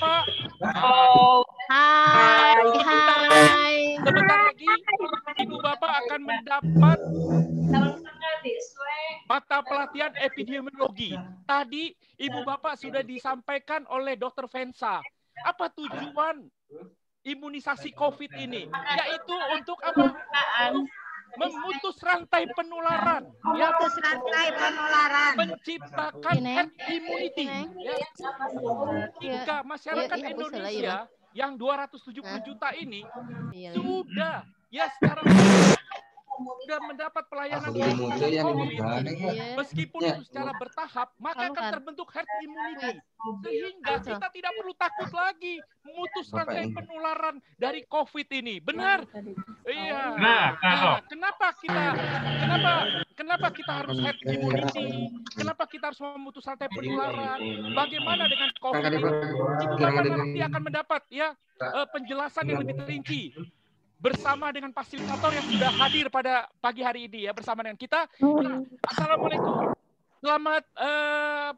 Bapak. Hai. Sebentar lagi Ibu Bapak akan mendapat mata pelatihan epidemiologi. Tadi Ibu Bapak sudah disampaikan oleh Dr. Vensa. Apa tujuan imunisasi COVID ini? Yaitu untuk apa? Untuk memutus rantai penularan, Memutus rantai penularan, menciptakan herd immunity, ya. Jika masyarakat Indonesia yang 270 juta ini sudah secara sudah mendapat pelayanan COVID, meskipun itu secara bertahap, maka akan terbentuk herd immunity. Sehingga kita tidak perlu takut lagi memutus rantai penularan dari COVID ini. Benar? Iya. Nah, kenapa kita harus herd immunity? Kenapa kita harus memutus rantai penularan? Bagaimana dengan COVID ini? Ibu Bapak nanti akan mendapat penjelasan yang lebih terinci bersama dengan fasilitator yang sudah hadir pada pagi hari ini ya bersama dengan kita. Assalamualaikum. Selamat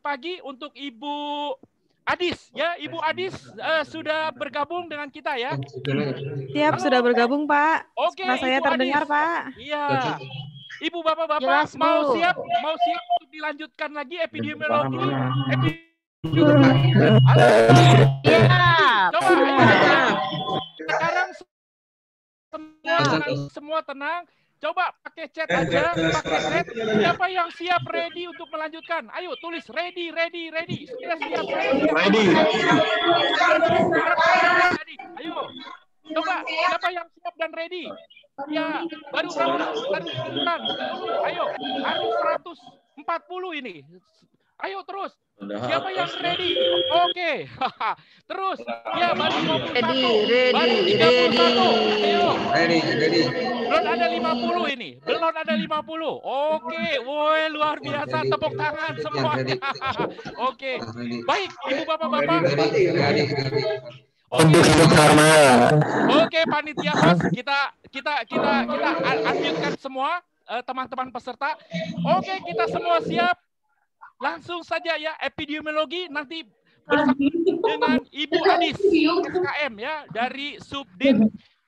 pagi untuk Ibu Adis ya. Ibu Adis sudah bergabung dengan kita ya. Siap, sudah bergabung Pak. Oke, Suara saya Ibu terdengar Adis. Pak. Iya. Ibu bapak-bapak mau siap untuk dilanjutkan lagi epidemiologi? Iya. Coba sekarang semua tenang. Coba pakai chat aja, pakai chat. Siapa yang siap ready untuk melanjutkan? Ayo tulis ready. Saya siap ready. Ayo. Coba siapa yang siap dan ready? Ya, baru lanjutan. 10. Ayo, harus 140 ini. Ayo terus. Siapa yang ready? Oke. Terus. Ya, baru 21. Baru 31. Ayo. Ready. Belum ada 50 ini. Belum ada 50. Oke. Woi, luar biasa. Tepuk tangan semuanya. Oke. Baik, Ibu Bapak-bapak. Oke, panitia host, kita unmute-kan semua teman-teman peserta. Oke, kita semua siap. Langsung saja ya, epidemiologi nanti bersama dengan Ibu Adis SKM ya dari Subdit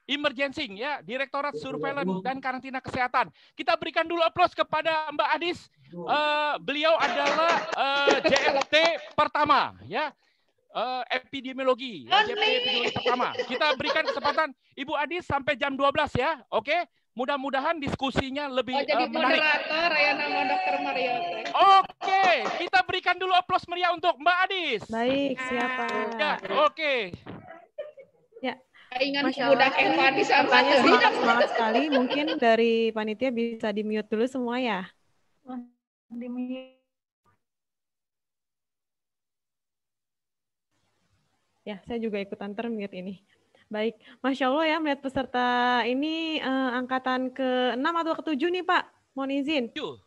Emergency ya, Direktorat Surveillance dan Karantina Kesehatan. Kita berikan dulu aplaus kepada Mbak Adis. Beliau adalah JLT pertama ya. Epidemiologi pertama. Kita berikan kesempatan Ibu Adis sampai jam 12 ya. Oke. Mudah-mudahan diskusinya lebih jadi menarik. Moderator ya, nama Dr. Mariote. Oke, kita berikan dulu aplaus meriah untuk Mbak Adis. Baik, siapa? Ya, oke. Ya. Masya Allah, pertanyaan semangat sekali. Mungkin dari panitia bisa di-mute dulu semua ya. Ya, saya juga ikutan termute ini. Baik, Masya Allah ya, melihat peserta ini angkatan ke-6 atau ke-7 nih Pak, mohon izin. 7.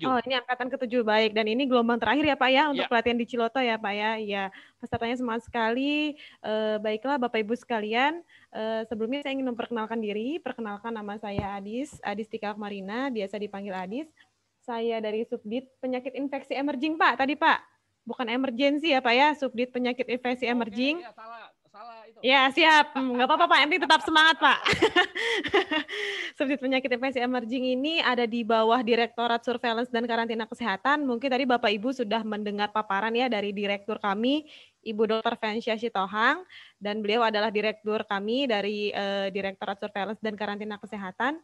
Oh, ini angkatan ke-7, baik. Dan ini gelombang terakhir ya Pak ya, untuk pelatihan di Ciloto ya Pak ya. Ya, pesertanya semangat sekali. Baiklah Bapak Ibu sekalian, sebelumnya saya ingin memperkenalkan diri. Perkenalkan, nama saya Adis Tika Akmarina, biasa dipanggil Adis. Saya dari Subdit Penyakit Infeksi Emerging Pak, tadi Pak. Bukan emergency ya Pak ya, Subdit Penyakit Infeksi Emerging. Ya, salah itu. Ya, siap. Nggak apa-apa Pak, nanti tetap semangat Pak. Subdit Penyakit Infeksi Emerging ini ada di bawah Direktorat Surveillance dan Karantina Kesehatan. Mungkin tadi Bapak Ibu sudah mendengar paparan ya dari direktur kami, Ibu Dr. Vensia Sitohang, dan beliau adalah direktur kami dari Direktorat Surveillance dan Karantina Kesehatan.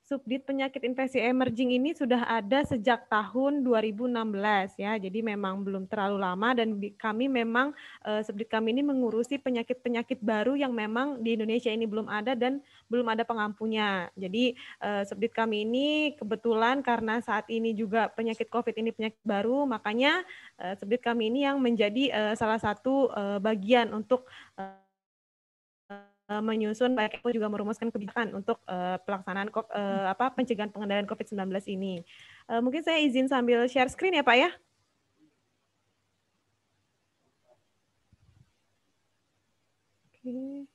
Subdit Penyakit Infeksi Emerging ini sudah ada sejak tahun 2016 ya, jadi memang belum terlalu lama dan kami memang subdit kami ini mengurusi penyakit-penyakit baru yang memang di Indonesia ini belum ada dan belum ada pengampunya. Jadi subdit kami ini kebetulan karena saat ini juga penyakit COVID ini penyakit baru, makanya subdit kami ini yang menjadi salah satu bagian untuk menyusun, baik itu juga merumuskan kebijakan untuk pelaksanaan pencegahan pengendalian COVID-19 ini. Mungkin saya izin sambil share screen ya Pak ya. Oke.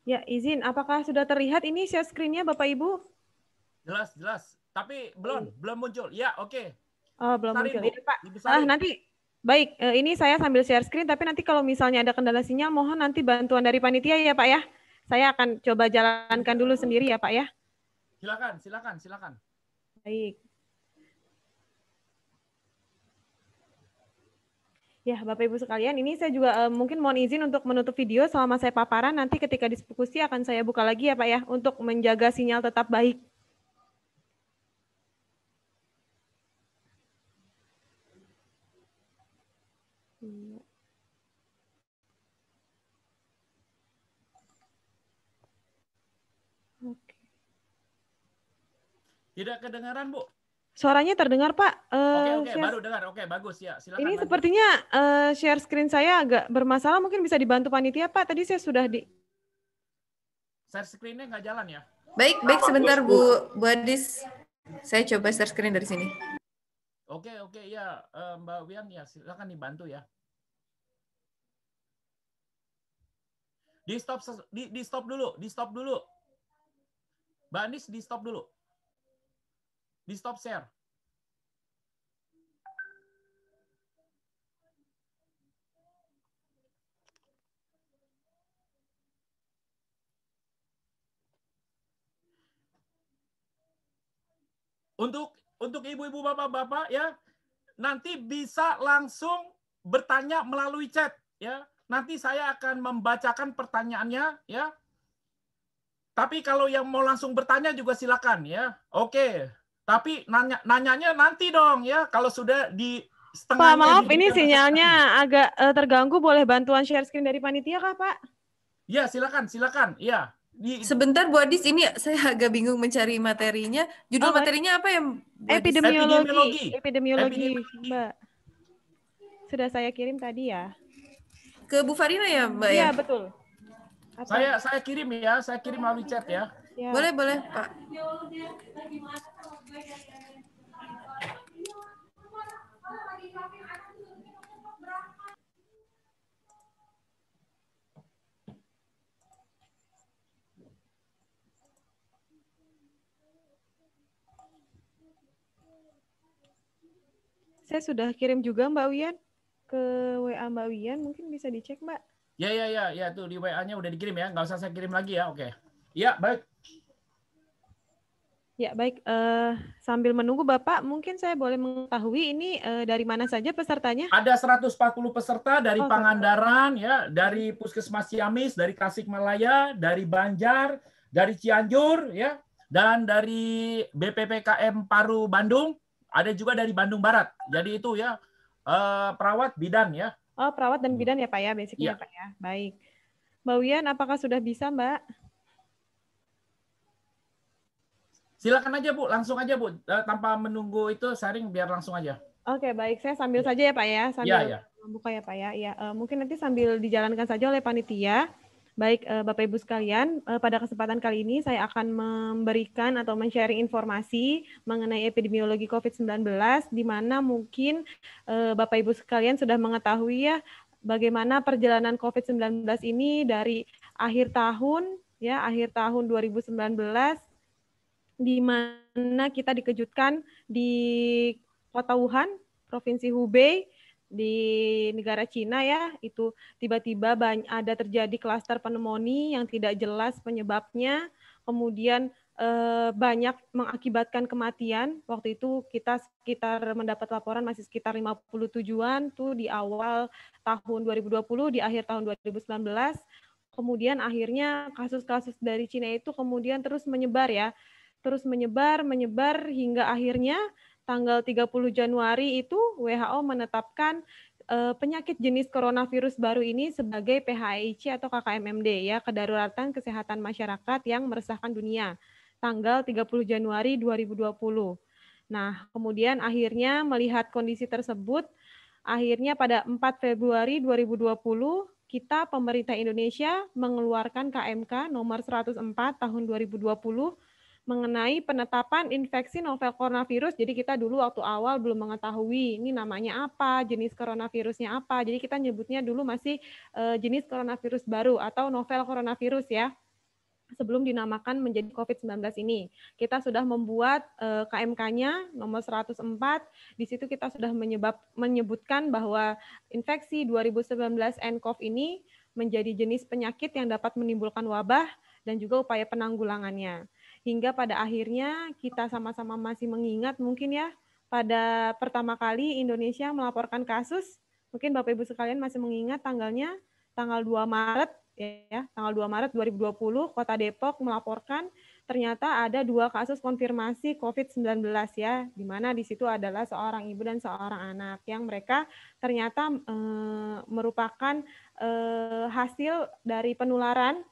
Ya, izin. Apakah sudah terlihat ini share screen-nya Bapak Ibu? Jelas. Tapi belum muncul. Ya, oke. Oh, belum Besarin, muncul. Bu. Iya, Pak. Dibesarin. Nanti baik, ini saya sambil share screen, tapi nanti kalau misalnya ada kendala sinyal, mohon nanti bantuan dari panitia ya, Pak ya. Saya akan coba jalankan dulu sendiri ya, Pak ya. Silakan. Baik. Ya, Bapak Ibu sekalian, ini saya juga mungkin mohon izin untuk menutup video selama saya paparan. Nanti ketika diskusi akan saya buka lagi ya, Pak ya, untuk menjaga sinyal tetap baik. Oke. Tidak kedengaran, Bu. Suaranya terdengar, Pak. Oke, baru dengar. Oke, bagus ya. Silakan. Ini lanjut. sepertinya share screen saya agak bermasalah. Mungkin bisa dibantu panitia, Pak. Tadi saya sudah di... Share screen-nya nggak jalan ya? Baik, sebentar Bu Adis. Saya coba share screen dari sini. Oke, ya. Mbak Wian ya, silakan dibantu ya. Di stop dulu. Mbak Anis di stop dulu. Di stop share. Untuk ibu-ibu bapak-bapak ya, nanti bisa langsung bertanya melalui chat ya. Nanti saya akan membacakan pertanyaannya ya. Tapi kalau yang mau langsung bertanya juga silakan ya. Oke. Tapi nanyanya nanti dong ya. Kalau sudah di setengah. Pak, maaf ini sinyalnya agak terganggu. Boleh bantuan share screen dari panitia kah, Pak? Ya, silakan. Ya. Sebentar Bu Adis, ini saya agak bingung mencari materinya. Judul materinya apa ya? Epidemiologi, Mbak. Sudah saya kirim tadi ya. Ke Bu Farina ya, Mbak ya? Iya, ya? betul. Saya kirim ya, saya kirim melalui chat ya. Boleh, Pak. Saya sudah kirim juga Mbak Wian ke WA Mbak Wian, mungkin bisa dicek Mbak. Ya, tuh di WA-nya udah dikirim ya, nggak usah saya kirim lagi ya, oke. Ya, baik. Ya, baik. Sambil menunggu Bapak, mungkin saya boleh mengetahui ini dari mana saja pesertanya? Ada 140 peserta dari Pangandaran, ya, dari Puskesmas Ciamis, dari Tasikmalaya, dari Banjar, dari Cianjur, ya, dan dari BPPKM Paru Bandung. Ada juga dari Bandung Barat. Jadi itu ya perawat bidan ya. Oh, perawat dan bidan ya Pak ya, basicnya ya Pak ya. Baik. Mbak Wian, apakah sudah bisa Mbak? Silakan aja Bu, langsung aja Bu. Tanpa menunggu itu sharing biar langsung aja. Oke, baik. Saya sambil saja ya Pak ya. Sambil membuka ya Pak ya. Ya, mungkin nanti sambil dijalankan saja oleh panitia. Baik, Bapak Ibu sekalian, pada kesempatan kali ini saya akan memberikan atau men-sharing informasi mengenai epidemiologi COVID-19, di mana mungkin Bapak Ibu sekalian sudah mengetahui ya bagaimana perjalanan COVID-19 ini dari akhir tahun 2019, di mana kita dikejutkan di kota Wuhan, Provinsi Hubei, di negara Cina ya, itu tiba-tiba ada terjadi klaster pneumonia yang tidak jelas penyebabnya, kemudian banyak mengakibatkan kematian. Waktu itu kita sekitar mendapat laporan masih sekitar 57-an tuh di awal tahun 2020, di akhir tahun 2019. Kemudian akhirnya kasus-kasus dari Cina itu kemudian terus menyebar ya. Terus menyebar hingga akhirnya tanggal 30 Januari itu WHO menetapkan penyakit jenis coronavirus baru ini sebagai PHIC atau KKMMD ya, kedaruratan kesehatan masyarakat yang meresahkan dunia, tanggal 30 Januari 2020. Nah, kemudian akhirnya melihat kondisi tersebut, akhirnya pada 4 Februari 2020 kita pemerintah Indonesia mengeluarkan KMK nomor 104 tahun 2020 mengenai penetapan infeksi novel coronavirus. Jadi kita dulu waktu awal belum mengetahui ini namanya apa, jenis coronavirusnya apa. Jadi kita nyebutnya dulu masih jenis coronavirus baru atau novel coronavirus ya. sebelum dinamakan menjadi COVID-19 ini. Kita sudah membuat KMK-nya nomor 104. Di situ kita sudah menyebutkan bahwa infeksi 2019 nCoV ini menjadi jenis penyakit yang dapat menimbulkan wabah dan juga upaya penanggulangannya. Hingga pada akhirnya kita sama-sama masih mengingat mungkin ya, pada pertama kali Indonesia melaporkan kasus, mungkin Bapak Ibu sekalian masih mengingat tanggalnya, tanggal 2 Maret, ya, tanggal 2 Maret 2020, Kota Depok melaporkan ternyata ada 2 kasus konfirmasi COVID-19 ya, di mana di situ adalah seorang ibu dan seorang anak yang mereka ternyata merupakan hasil dari penularan.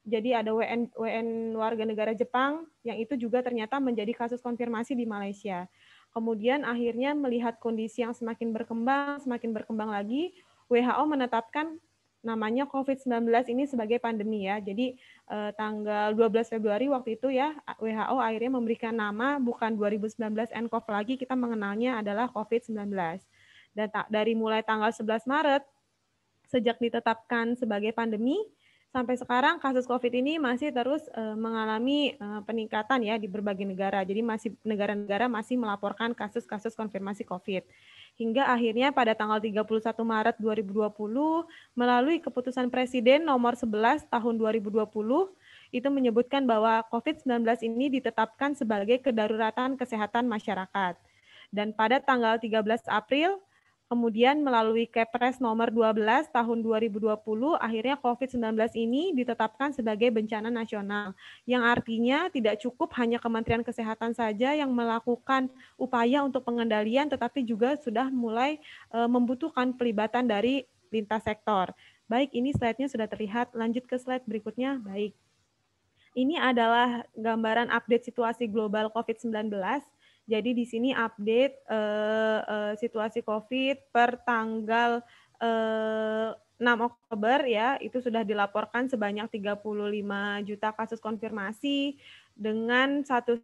Jadi ada WN warga negara Jepang yang itu juga ternyata menjadi kasus konfirmasi di Malaysia. Kemudian akhirnya melihat kondisi yang semakin berkembang lagi, WHO menetapkan namanya COVID-19 ini sebagai pandemi ya. Jadi tanggal 12 Februari waktu itu ya, WHO akhirnya memberikan nama bukan 2019 nCoV lagi, kita mengenalnya adalah COVID-19. Dan dari mulai tanggal 11 Maret, sejak ditetapkan sebagai pandemi, sampai sekarang kasus COVID ini masih terus mengalami peningkatan ya di berbagai negara. Jadi masih negara-negara masih melaporkan kasus-kasus konfirmasi COVID. Hingga akhirnya pada tanggal 31 Maret 2020 melalui keputusan Presiden nomor 11 tahun 2020 itu menyebutkan bahwa COVID-19 ini ditetapkan sebagai kedaruratan kesehatan masyarakat. Dan pada tanggal 13 April kemudian melalui Kepres nomor 12 tahun 2020, akhirnya COVID-19 ini ditetapkan sebagai bencana nasional, yang artinya tidak cukup hanya Kementerian Kesehatan saja yang melakukan upaya untuk pengendalian, tetapi juga sudah mulai membutuhkan pelibatan dari lintas sektor. Baik, ini slide-nya sudah terlihat. Lanjut ke slide berikutnya. Baik. Ini adalah gambaran update situasi global COVID-19. Jadi di sini update situasi COVID per tanggal 6 Oktober ya, itu sudah dilaporkan sebanyak 35 juta kasus konfirmasi dengan 1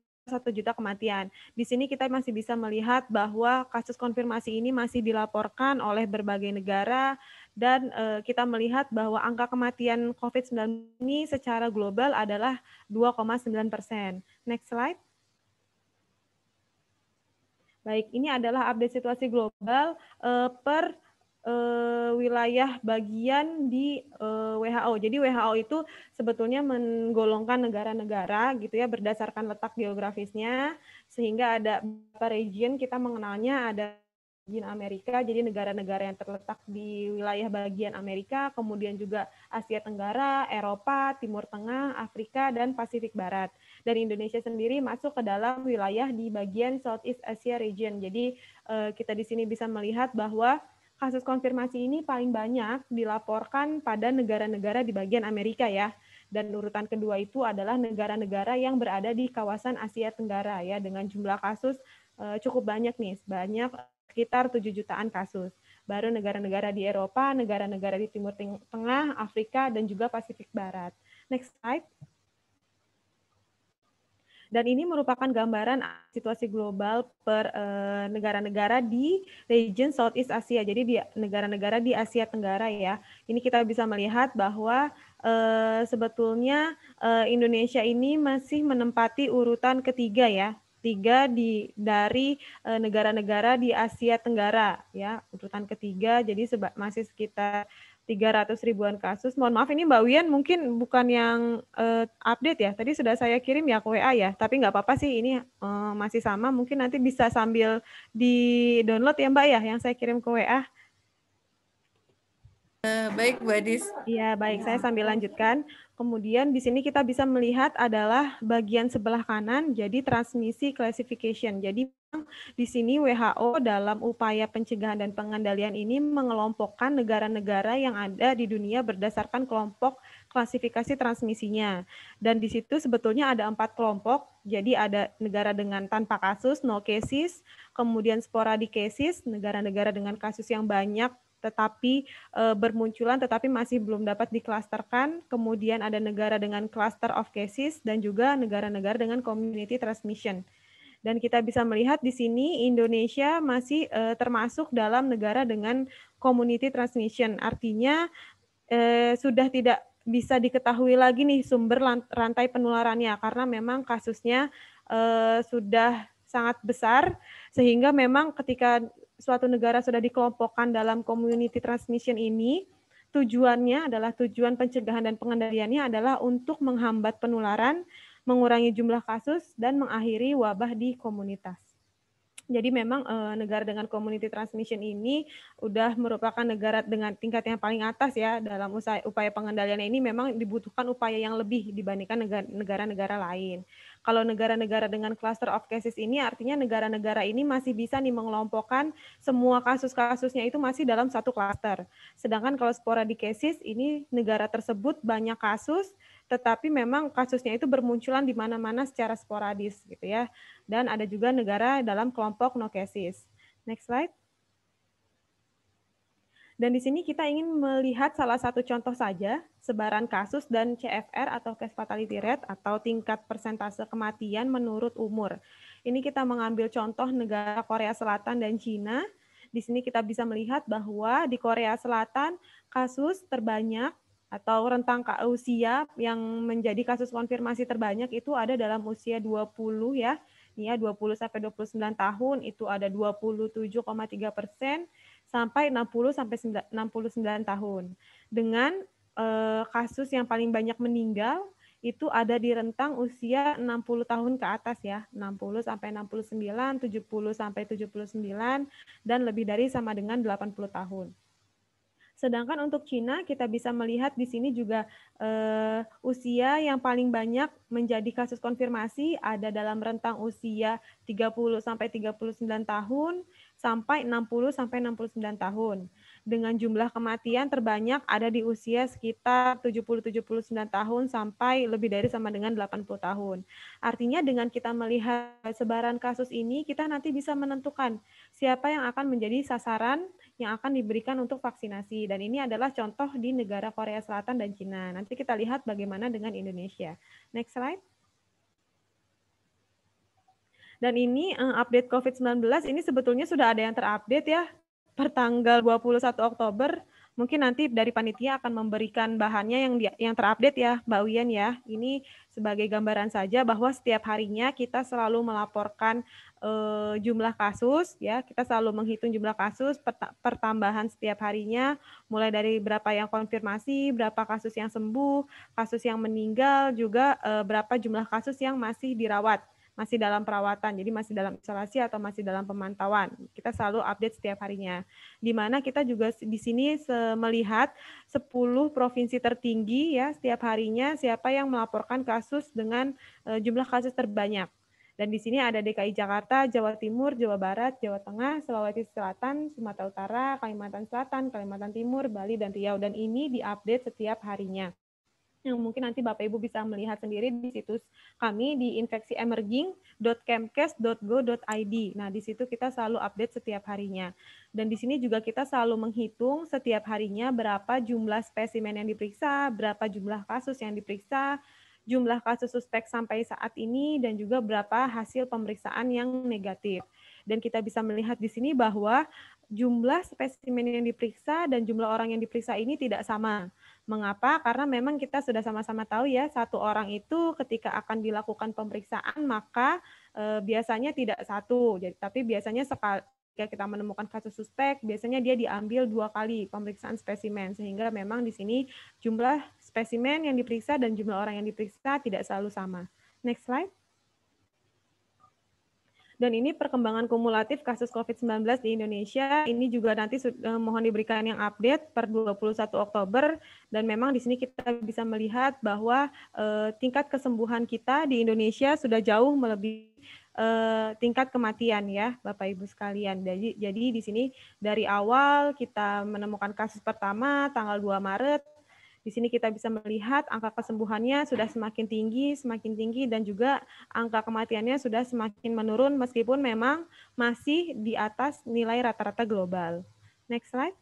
juta kematian. Di sini kita masih bisa melihat bahwa kasus konfirmasi ini masih dilaporkan oleh berbagai negara dan kita melihat bahwa angka kematian COVID-19 ini secara global adalah 2,9%. Next slide. Baik, ini adalah update situasi global per wilayah bagian di WHO. Jadi WHO itu sebetulnya menggolongkan negara-negara gitu ya berdasarkan letak geografisnya, sehingga ada beberapa region kita mengenalnya ada bagian Amerika, jadi negara-negara yang terletak di wilayah bagian Amerika, kemudian juga Asia Tenggara, Eropa, Timur Tengah, Afrika, dan Pasifik Barat. Dan Indonesia sendiri masuk ke dalam wilayah di bagian Southeast Asia region. Jadi kita di sini bisa melihat bahwa kasus konfirmasi ini paling banyak dilaporkan pada negara-negara di bagian Amerika ya. Dan urutan kedua itu adalah negara-negara yang berada di kawasan Asia Tenggara ya, dengan jumlah kasus cukup banyak nih, sebanyak sekitar 7 jutaan kasus. Baru negara-negara di Eropa, negara-negara di Timur Tengah, Afrika, dan juga Pasifik Barat. Next slide. Dan ini merupakan gambaran situasi global per negara-negara di region Southeast Asia. Jadi di negara-negara di Asia Tenggara ya. Ini kita bisa melihat bahwa sebetulnya Indonesia ini masih menempati urutan ketiga ya. 3 dari negara-negara di Asia Tenggara ya. Urutan ketiga, jadi masih sekitar 300 ribuan kasus. Mohon maaf ini Mbak Wian mungkin bukan yang update ya. Tadi sudah saya kirim ya ke WA ya. Tapi nggak apa-apa sih ini masih sama. Mungkin nanti bisa sambil di-download ya Mbak ya yang saya kirim ke WA. Baik Bu Adis. Iya baik, saya sambil lanjutkan. Kemudian di sini kita bisa melihat adalah bagian sebelah kanan, jadi transmisi classification. Jadi di sini WHO dalam upaya pencegahan dan pengendalian ini mengelompokkan negara-negara yang ada di dunia berdasarkan kelompok klasifikasi transmisinya. Dan di situ sebetulnya ada 4 kelompok. Jadi ada negara dengan tanpa kasus, no cases, kemudian sporadic cases, negara-negara dengan kasus yang banyak tetapi bermunculan tetapi masih belum dapat diklasterkan. Kemudian ada negara dengan cluster of cases dan juga negara-negara dengan community transmission. Dan kita bisa melihat di sini Indonesia masih termasuk dalam negara dengan community transmission. Artinya sudah tidak bisa diketahui lagi nih sumber rantai penularannya, karena memang kasusnya sudah sangat besar, sehingga memang ketika suatu negara sudah dikelompokkan dalam community transmission ini, tujuannya adalah tujuan pencegahan dan pengendaliannya adalah untuk menghambat penularan, mengurangi jumlah kasus, dan mengakhiri wabah di komunitas. Jadi memang negara dengan community transmission ini udah merupakan negara dengan tingkat yang paling atas ya dalam upaya pengendaliannya ini memang dibutuhkan upaya yang lebih dibandingkan negara-negara lain. Kalau negara-negara dengan cluster of cases ini artinya negara-negara ini masih bisa nih mengelompokkan semua kasus-kasusnya itu masih dalam satu cluster. Sedangkan kalau sporadic cases ini negara tersebut banyak kasus tetapi memang kasusnya itu bermunculan di mana-mana secara sporadis gitu ya. Dan ada juga negara dalam kelompok no cases. Next slide. Dan di sini kita ingin melihat salah satu contoh saja sebaran kasus dan CFR atau case fatality rate atau tingkat persentase kematian menurut umur. Ini kita mengambil contoh negara Korea Selatan dan Cina. Di sini kita bisa melihat bahwa di Korea Selatan kasus terbanyak atau rentang usia yang menjadi kasus konfirmasi terbanyak itu ada dalam usia 20 ya. Ya, 20 sampai 29 tahun itu ada 27,3% sampai 60 sampai 69 tahun. Dengan kasus yang paling banyak meninggal itu ada di rentang usia 60 tahun ke atas ya, 60 sampai 69, 70 sampai 79 dan lebih dari sama dengan 80 tahun. Sedangkan untuk Cina kita bisa melihat di sini juga usia yang paling banyak menjadi kasus konfirmasi ada dalam rentang usia 30 sampai 39 tahun sampai 60 sampai 69 tahun. Dengan jumlah kematian terbanyak ada di usia sekitar 70-79 tahun sampai lebih dari sama dengan 80 tahun. Artinya dengan kita melihat sebaran kasus ini kita nanti bisa menentukan siapa yang akan menjadi sasaran yang akan diberikan untuk vaksinasi. Dan ini adalah contoh di negara Korea Selatan dan Cina. Nanti kita lihat bagaimana dengan Indonesia. Next slide. Dan ini update COVID-19, ini sebetulnya sudah ada yang terupdate ya, per tanggal 21 Oktober. Mungkin nanti dari panitia akan memberikan bahannya yang terupdate ya, Mbak Wian ya. Ini sebagai gambaran saja bahwa setiap harinya kita selalu melaporkan jumlah kasus ya, kita selalu menghitung jumlah kasus pertambahan setiap harinya, mulai dari berapa yang konfirmasi, berapa kasus yang sembuh, kasus yang meninggal, juga berapa jumlah kasus yang masih dirawat, masih dalam perawatan, jadi masih dalam isolasi atau masih dalam pemantauan. Kita selalu update setiap harinya. Di mana kita juga di sini melihat 10 provinsi tertinggi ya setiap harinya siapa yang melaporkan kasus dengan jumlah kasus terbanyak. Dan di sini ada DKI Jakarta, Jawa Timur, Jawa Barat, Jawa Tengah, Sulawesi Selatan, Sumatera Utara, Kalimantan Selatan, Kalimantan Timur, Bali, dan Riau. Dan ini diupdate setiap harinya. Yang mungkin nanti Bapak Ibu bisa melihat sendiri di situs kami di infeksiemerging.kemkes.go.id. Nah, di situ kita selalu update setiap harinya. Dan di sini juga kita selalu menghitung setiap harinya berapa jumlah spesimen yang diperiksa, berapa jumlah kasus yang diperiksa, jumlah kasus suspek sampai saat ini, dan juga berapa hasil pemeriksaan yang negatif. Dan kita bisa melihat di sini bahwa jumlah spesimen yang diperiksa dan jumlah orang yang diperiksa ini tidak sama. Mengapa? Karena memang kita sudah sama-sama tahu ya, satu orang itu ketika akan dilakukan pemeriksaan maka biasanya tidak satu, tapi biasanya sekali jika kita menemukan kasus suspek, biasanya dia diambil 2 kali pemeriksaan spesimen, sehingga memang di sini jumlah spesimen yang diperiksa dan jumlah orang yang diperiksa tidak selalu sama. Next slide. Dan ini perkembangan kumulatif kasus COVID-19 di Indonesia. Ini juga nanti mohon diberikan yang update per 21 Oktober. Dan memang di sini kita bisa melihat bahwa tingkat kesembuhan kita di Indonesia sudah jauh melebihi tingkat kematian ya Bapak Ibu sekalian. Jadi di sini dari awal kita menemukan kasus pertama tanggal 2 Maret. Di sini kita bisa melihat angka kesembuhannya sudah semakin tinggi dan juga angka kematiannya sudah semakin menurun meskipun memang masih di atas nilai rata-rata global. Next slide.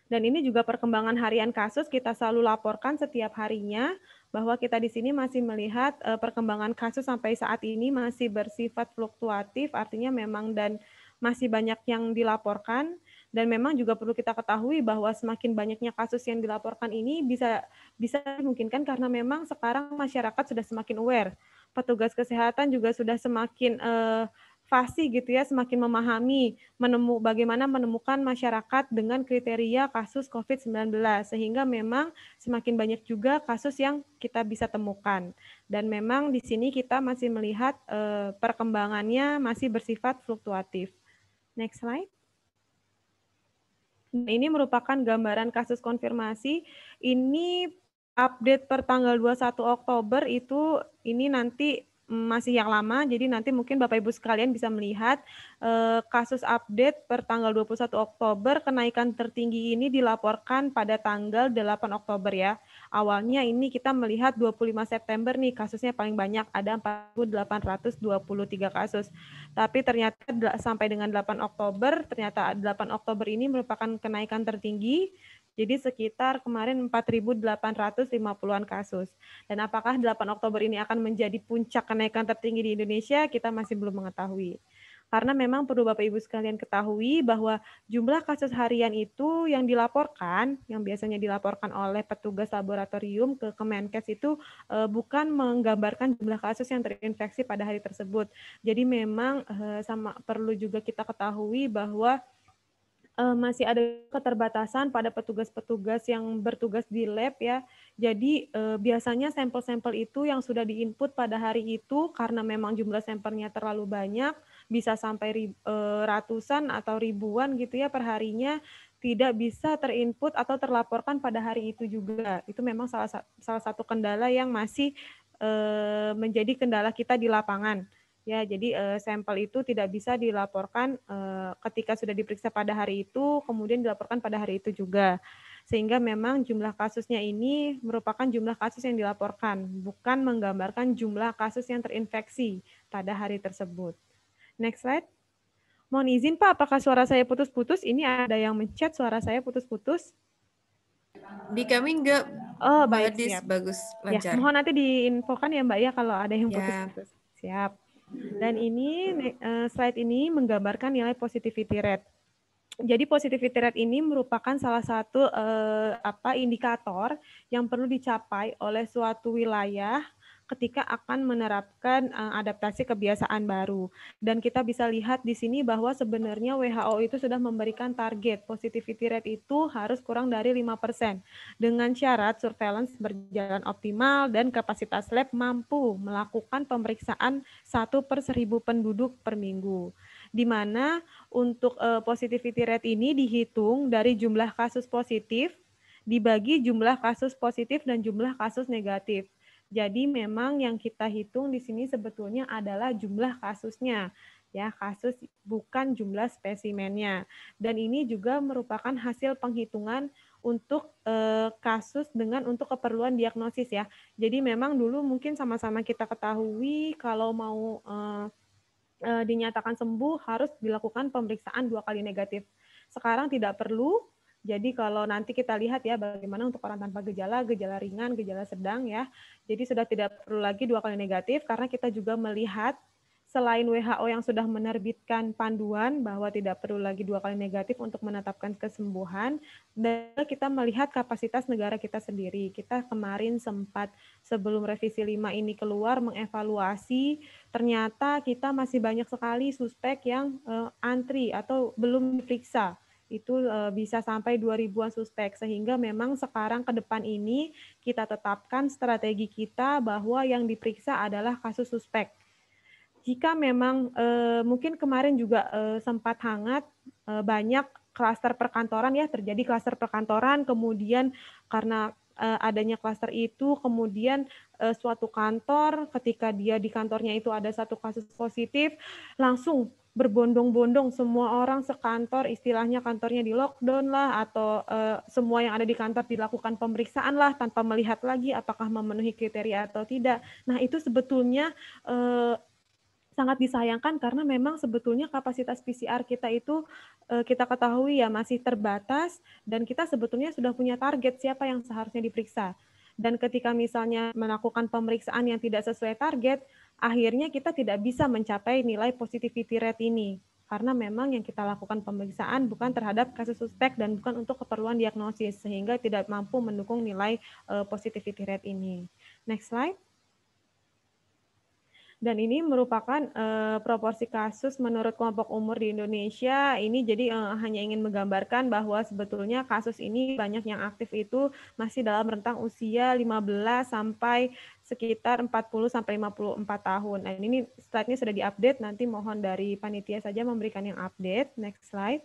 Dan ini juga perkembangan harian kasus kita selalu laporkan setiap harinya bahwa kita di sini masih melihat perkembangan kasus sampai saat ini masih bersifat fluktuatif, artinya memang dan masih banyak yang dilaporkan. Dan memang juga perlu kita ketahui bahwa semakin banyaknya kasus yang dilaporkan ini bisa dimungkinkan karena memang sekarang masyarakat sudah semakin aware. Petugas kesehatan juga sudah semakin fasih gitu ya, semakin memahami bagaimana menemukan masyarakat dengan kriteria kasus COVID-19 sehingga memang semakin banyak juga kasus yang kita bisa temukan. Dan memang di sini kita masih melihat perkembangannya masih bersifat fluktuatif. Next slide. Ini merupakan gambaran kasus konfirmasi. Ini update per tanggal 21 Oktober itu ini nanti masih yang lama, jadi nanti mungkin Bapak Ibu sekalian bisa melihat kasus update per tanggal 21 Oktober, kenaikan tertinggi ini dilaporkan pada tanggal 8 Oktober ya. Awalnya ini kita melihat 25 September nih kasusnya paling banyak, ada 4.823 kasus. Tapi ternyata sampai dengan 8 Oktober, ternyata 8 Oktober ini merupakan kenaikan tertinggi, jadi sekitar kemarin 4.850-an kasus. Dan apakah 8 Oktober ini akan menjadi puncak kenaikan tertinggi di Indonesia, kita masih belum mengetahui. Karena memang perlu Bapak Ibu sekalian ketahui bahwa jumlah kasus harian itu yang dilaporkan, yang biasanya dilaporkan oleh petugas laboratorium ke Kemenkes itu bukan menggambarkan jumlah kasus yang terinfeksi pada hari tersebut. Jadi memang perlu juga kita ketahui bahwa masih ada keterbatasan pada petugas-petugas yang bertugas di lab ya. Jadi biasanya sampel-sampel itu yang sudah diinput pada hari itu karena memang jumlah sampelnya terlalu banyak, bisa sampai ratusan atau ribuan gitu ya per harinya, tidak bisa terinput atau terlaporkan pada hari itu juga. Itu memang salah satu kendala yang masih menjadi kendala kita di lapangan. Ya, jadi sampel itu tidak bisa dilaporkan ketika sudah diperiksa pada hari itu, kemudian dilaporkan pada hari itu juga. Sehingga memang jumlah kasusnya ini merupakan jumlah kasus yang dilaporkan, bukan menggambarkan jumlah kasus yang terinfeksi pada hari tersebut. Next slide. Mohon izin Pak, apakah suara saya putus-putus? Ini ada yang menchat suara saya putus-putus. Di kami enggak. Oh, baik, siap. Bagus, lancar. Ya, mohon nanti diinfokan ya Mbak ya kalau ada yang putus-putus. Siap. Dan ini slide ini menggambarkan nilai positivity rate. Jadi positivity rate ini merupakan salah satu indikator yang perlu dicapai oleh suatu wilayah ketika akan menerapkan adaptasi kebiasaan baru. Dan kita bisa lihat di sini bahwa sebenarnya WHO itu sudah memberikan target positivity rate itu harus kurang dari 5% dengan syarat surveillance berjalan optimal dan kapasitas lab mampu melakukan pemeriksaan 1/1000 penduduk per minggu. Di mana untuk positivity rate ini dihitung dari jumlah kasus positif dibagi jumlah kasus positif dan jumlah kasus negatif. Jadi memang yang kita hitung di sini sebetulnya adalah jumlah kasusnya, ya kasus bukan jumlah spesimennya. Dan ini juga merupakan hasil penghitungan untuk kasus untuk keperluan diagnosis ya. Jadi memang dulu mungkin sama-sama kita ketahui kalau mau dinyatakan sembuh harus dilakukan pemeriksaan 2 kali negatif. Sekarang tidak perlu. Jadi kalau nanti kita lihat ya bagaimana untuk orang tanpa gejala, gejala ringan, gejala sedang ya. Jadi sudah tidak perlu lagi 2 kali negatif karena kita juga melihat selain WHO yang sudah menerbitkan panduan bahwa tidak perlu lagi 2 kali negatif untuk menetapkan kesembuhan, dan kita melihat kapasitas negara kita sendiri. Kita kemarin sempat sebelum revisi 5 ini keluar mengevaluasi, ternyata kita masih banyak sekali suspek yang antri atau belum diperiksa. Itu bisa sampai 2000-an suspek, sehingga memang sekarang ke depan ini kita tetapkan strategi kita bahwa yang diperiksa adalah kasus suspek. Jika memang mungkin kemarin juga sempat hangat, banyak klaster perkantoran ya, terjadi klaster perkantoran, kemudian karena adanya klaster itu, kemudian suatu kantor ketika dia di kantornya itu ada satu kasus positif, langsung berbondong-bondong semua orang sekantor, istilahnya kantornya di lockdown lah, atau semua yang ada di kantor dilakukan pemeriksaan lah tanpa melihat lagi apakah memenuhi kriteria atau tidak. Nah itu sebetulnya sangat disayangkan karena memang sebetulnya kapasitas PCR kita itu kita ketahui ya masih terbatas dan kita sebetulnya sudah punya target siapa yang seharusnya diperiksa. Dan ketika misalnya melakukan pemeriksaan yang tidak sesuai target, akhirnya kita tidak bisa mencapai nilai positivity rate ini. karena memang yang kita lakukan pemeriksaan bukan terhadap kasus suspek dan bukan untuk keperluan diagnosis, sehingga tidak mampu mendukung nilai positivity rate ini. Next slide. Dan ini merupakan proporsi kasus menurut kelompok umur di Indonesia. Ini jadi hanya ingin menggambarkan bahwa sebetulnya kasus ini banyak yang aktif itu masih dalam rentang usia 15 sampai sekitar 40 sampai 54 tahun. Nah, ini slide-nya sudah diupdate, nanti mohon dari panitia saja memberikan yang update. Next slide.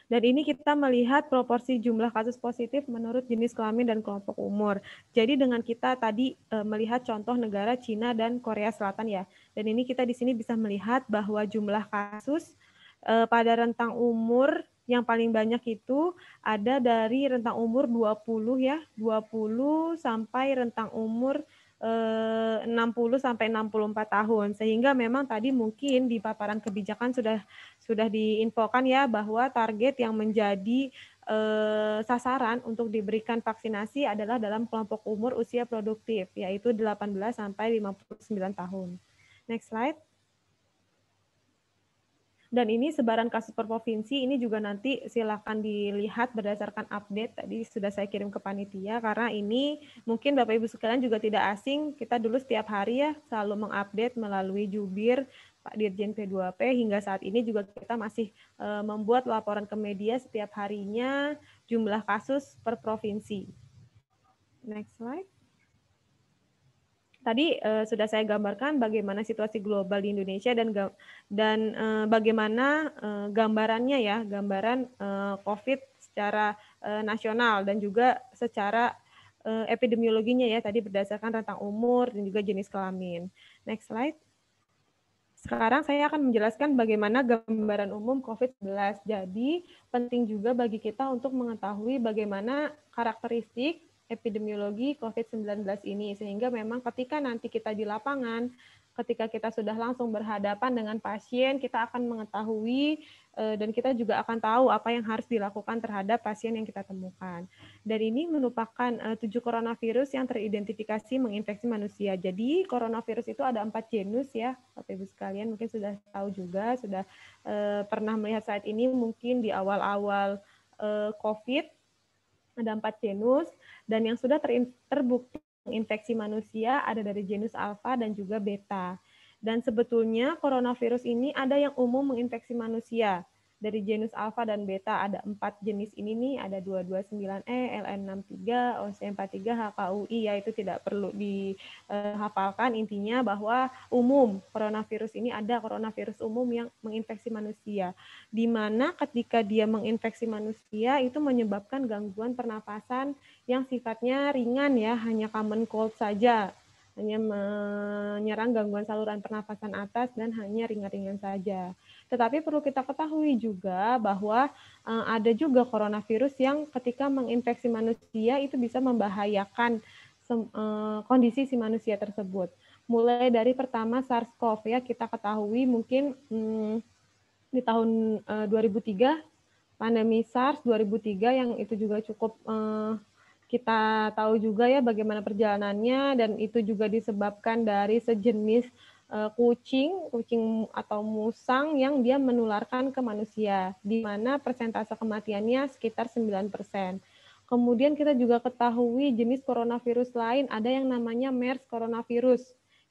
Dan ini kita melihat proporsi jumlah kasus positif menurut jenis kelamin dan kelompok umur. Jadi dengan kita tadi melihat contoh negara Cina dan Korea Selatan ya. Dan ini kita di sini bisa melihat bahwa jumlah kasus pada rentang umur yang paling banyak itu ada dari rentang umur 20 ya, 20 sampai rentang umur 60 sampai 64 tahun, sehingga memang tadi mungkin di paparan kebijakan sudah diinfokan ya bahwa target yang menjadi sasaran untuk diberikan vaksinasi adalah dalam kelompok umur usia produktif, yaitu 18 sampai 59 tahun. Next slide. Dan ini sebaran kasus per provinsi, ini juga nanti silakan dilihat berdasarkan update, tadi sudah saya kirim ke panitia, karena ini mungkin Bapak Ibu sekalian juga tidak asing, kita dulu setiap hari ya selalu mengupdate melalui jubir Pak Dirjen P2P, hingga saat ini juga kita masih membuat laporan ke media setiap harinya jumlah kasus per provinsi. Next slide. Tadi sudah saya gambarkan bagaimana situasi global di Indonesia dan bagaimana gambarannya ya, gambaran COVID secara nasional dan juga secara epidemiologinya ya, tadi berdasarkan rentang umur dan juga jenis kelamin. Next slide. Sekarang saya akan menjelaskan bagaimana gambaran umum COVID-19. Jadi penting juga bagi kita untuk mengetahui bagaimana karakteristik epidemiologi COVID-19 ini, sehingga memang ketika nanti kita di lapangan, ketika kita sudah langsung berhadapan dengan pasien, kita akan mengetahui dan kita juga akan tahu apa yang harus dilakukan terhadap pasien yang kita temukan. Dan ini merupakan 7 coronavirus yang teridentifikasi menginfeksi manusia. Jadi coronavirus itu ada 4 genus ya, Bapak Ibu sekalian mungkin sudah tahu juga, sudah pernah melihat saat ini mungkin di awal-awal COVID, ada 4 genus, dan yang sudah terbukti menginfeksi manusia ada dari genus alpha dan juga beta. Dan sebetulnya coronavirus ini ada yang umum menginfeksi manusia. Dari genus alpha dan beta ada 4 jenis ini nih, ada 229E, LN63, OC43, HKUI, ya itu tidak perlu dihafalkan, intinya bahwa umum coronavirus ini ada coronavirus umum yang menginfeksi manusia, di mana ketika dia menginfeksi manusia itu menyebabkan gangguan pernafasan yang sifatnya ringan ya, hanya common cold saja, hanya menyerang gangguan saluran pernafasan atas dan hanya ringan-ringan saja. Tetapi perlu kita ketahui juga bahwa ada juga coronavirus yang ketika menginfeksi manusia itu bisa membahayakan kondisi si manusia tersebut. Mulai dari pertama SARS-CoV ya, kita ketahui mungkin di tahun 2003, pandemi SARS 2003 yang itu juga cukup kita tahu juga ya bagaimana perjalanannya, dan itu juga disebabkan dari sejenis kucing atau musang yang dia menularkan ke manusia, di mana persentase kematiannya sekitar 9%. Kemudian kita juga ketahui jenis coronavirus lain, ada yang namanya MERS coronavirus.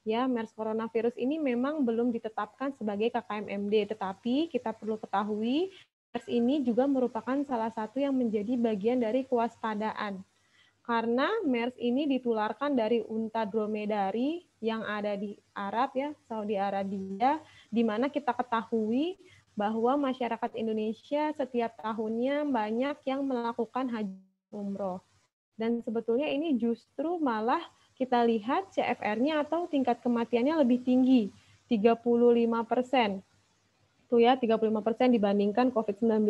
Ya, MERS coronavirus ini memang belum ditetapkan sebagai KKMMD, tetapi kita perlu ketahui MERS ini juga merupakan salah satu yang menjadi bagian dari kewaspadaan. Karena MERS ini ditularkan dari unta dromedari yang ada di Arab ya, Saudi Arabia, di mana kita ketahui bahwa masyarakat Indonesia setiap tahunnya banyak yang melakukan haji umroh. Dan sebetulnya ini justru malah kita lihat CFR-nya atau tingkat kematiannya lebih tinggi, 35%. Tuh ya, 35% dibandingkan COVID-19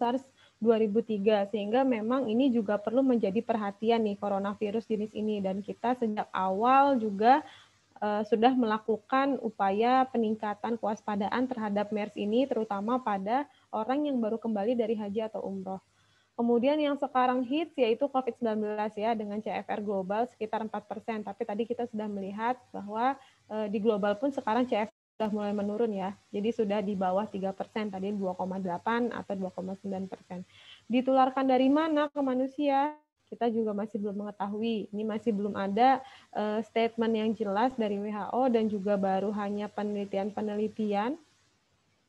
SARS 2003, sehingga memang ini juga perlu menjadi perhatian nih coronavirus jenis ini, dan kita sejak awal juga sudah melakukan upaya peningkatan kewaspadaan terhadap MERS ini, terutama pada orang yang baru kembali dari haji atau umroh. Kemudian yang sekarang hits yaitu COVID-19 ya, dengan CFR global sekitar 4%, tapi tadi kita sudah melihat bahwa di global pun sekarang CFR sudah mulai menurun ya. Jadi sudah di bawah 3%, tadi 2,8 atau 2,9%. Ditularkan dari mana ke manusia? Kita juga masih belum mengetahui. Ini masih belum ada statement yang jelas dari WHO dan juga baru hanya penelitian-penelitian.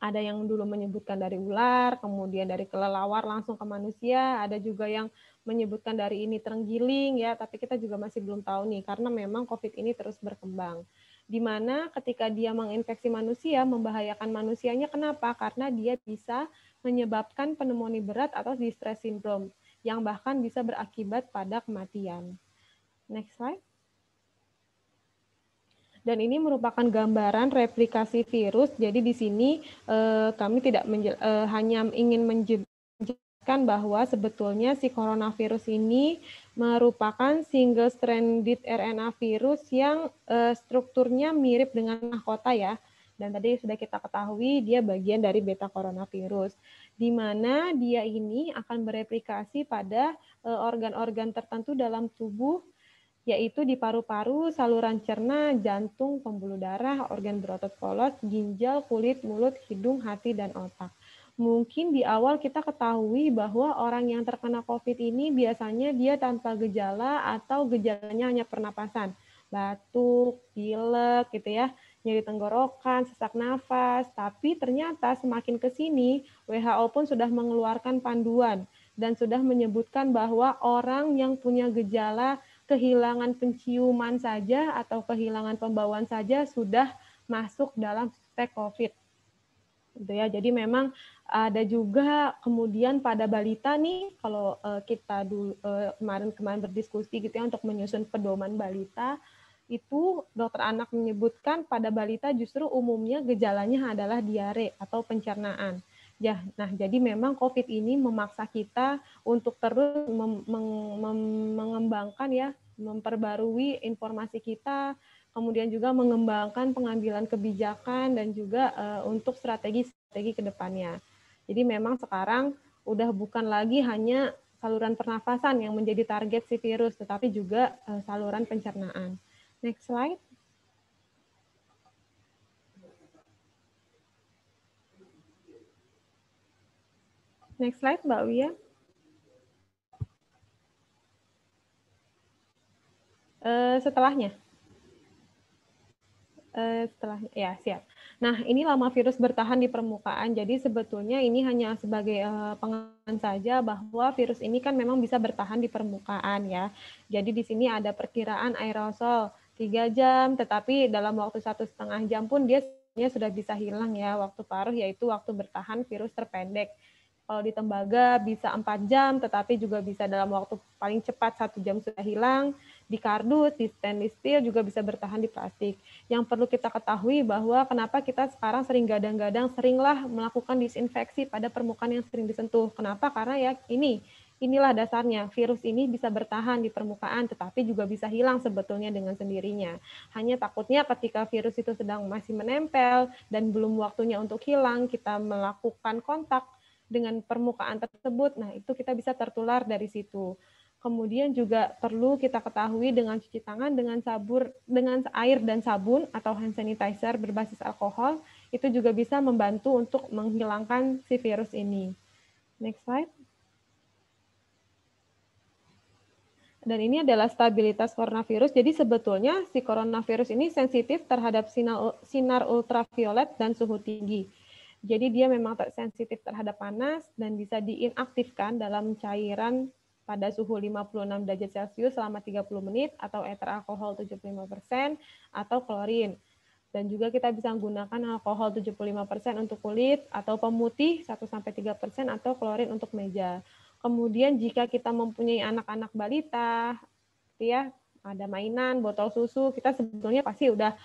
Ada yang dulu menyebutkan dari ular, kemudian dari kelelawar langsung ke manusia, ada juga yang menyebutkan dari ini terenggiling ya, tapi kita juga masih belum tahu nih karena memang COVID ini terus berkembang. Di mana ketika dia menginfeksi manusia, membahayakan manusianya, kenapa? Karena dia bisa menyebabkan pneumonia berat atau distress syndrome, yang bahkan bisa berakibat pada kematian. Next slide. Dan ini merupakan gambaran replikasi virus. Jadi di sini kami tidak hanya ingin menjelaskan bahwa sebetulnya si coronavirus ini merupakan single stranded RNA virus yang strukturnya mirip dengan mahkota ya. Dan tadi sudah kita ketahui dia bagian dari beta coronavirus, di mana dia ini akan bereplikasi pada organ-organ tertentu dalam tubuh, yaitu di paru-paru, saluran cerna, jantung, pembuluh darah, organ berotot polos, ginjal, kulit, mulut, hidung, hati, dan otak. Mungkin di awal kita ketahui bahwa orang yang terkena COVID ini biasanya dia tanpa gejala atau gejalanya hanya pernapasan, batuk, pilek, gitu ya, nyeri tenggorokan, sesak nafas. Tapi ternyata semakin ke sini, WHO pun sudah mengeluarkan panduan dan sudah menyebutkan bahwa orang yang punya gejala kehilangan penciuman saja atau kehilangan pembauan saja sudah masuk dalam suspek COVID. Gitu ya. Jadi memang ada juga kemudian pada balita nih, kalau kita dulu kemarin berdiskusi gitu ya untuk menyusun pedoman balita, itu dokter anak menyebutkan pada balita justru umumnya gejalanya adalah diare atau pencernaan. Ya, nah jadi memang COVID ini memaksa kita untuk terus mengembangkan ya, memperbarui informasi kita, kemudian juga mengembangkan pengambilan kebijakan dan juga untuk strategi-strategi ke depannya. Jadi memang sekarang udah bukan lagi hanya saluran pernafasan yang menjadi target si virus, tetapi juga saluran pencernaan. Next slide. Next slide, Mbak Wia. Setelahnya. Setelahnya, ya siap. Nah, ini lama virus bertahan di permukaan. Jadi sebetulnya ini hanya sebagai pengakuan saja bahwa virus ini kan memang bisa bertahan di permukaan ya. Jadi di sini ada perkiraan aerosol 3 jam, tetapi dalam waktu 1,5 jam pun dia sudah bisa hilang ya. Waktu paruh yaitu waktu bertahan virus terpendek. Kalau di tembaga bisa 4 jam, tetapi juga bisa dalam waktu paling cepat 1 jam sudah hilang. Di kardus, di stainless steel juga bisa bertahan di plastik. Yang perlu kita ketahui bahwa kenapa kita sekarang sering gadang-gadang, seringlah melakukan disinfeksi pada permukaan yang sering disentuh. Kenapa? Karena ya inilah dasarnya. Virus ini bisa bertahan di permukaan, tetapi juga bisa hilang sebetulnya dengan sendirinya. Hanya takutnya ketika virus itu sedang masih menempel dan belum waktunya untuk hilang, kita melakukan kontak dengan permukaan tersebut, nah itu kita bisa tertular dari situ. Kemudian juga perlu kita ketahui dengan cuci tangan dengan air dan sabun atau hand sanitizer berbasis alkohol, itu juga bisa membantu untuk menghilangkan si virus ini. Next slide. Dan ini adalah stabilitas coronavirus. Jadi sebetulnya si coronavirus ini sensitif terhadap sinar ultraviolet dan suhu tinggi. Jadi dia memang sensitif terhadap panas dan bisa diinaktifkan dalam cairan pada suhu 56 derajat Celcius selama 30 menit atau ether alkohol 75% atau klorin. Dan juga kita bisa menggunakan alkohol 75% untuk kulit atau pemutih 1-3% atau klorin untuk meja. Kemudian jika kita mempunyai anak-anak balita, ya ada mainan, botol susu, kita sebetulnya pasti udah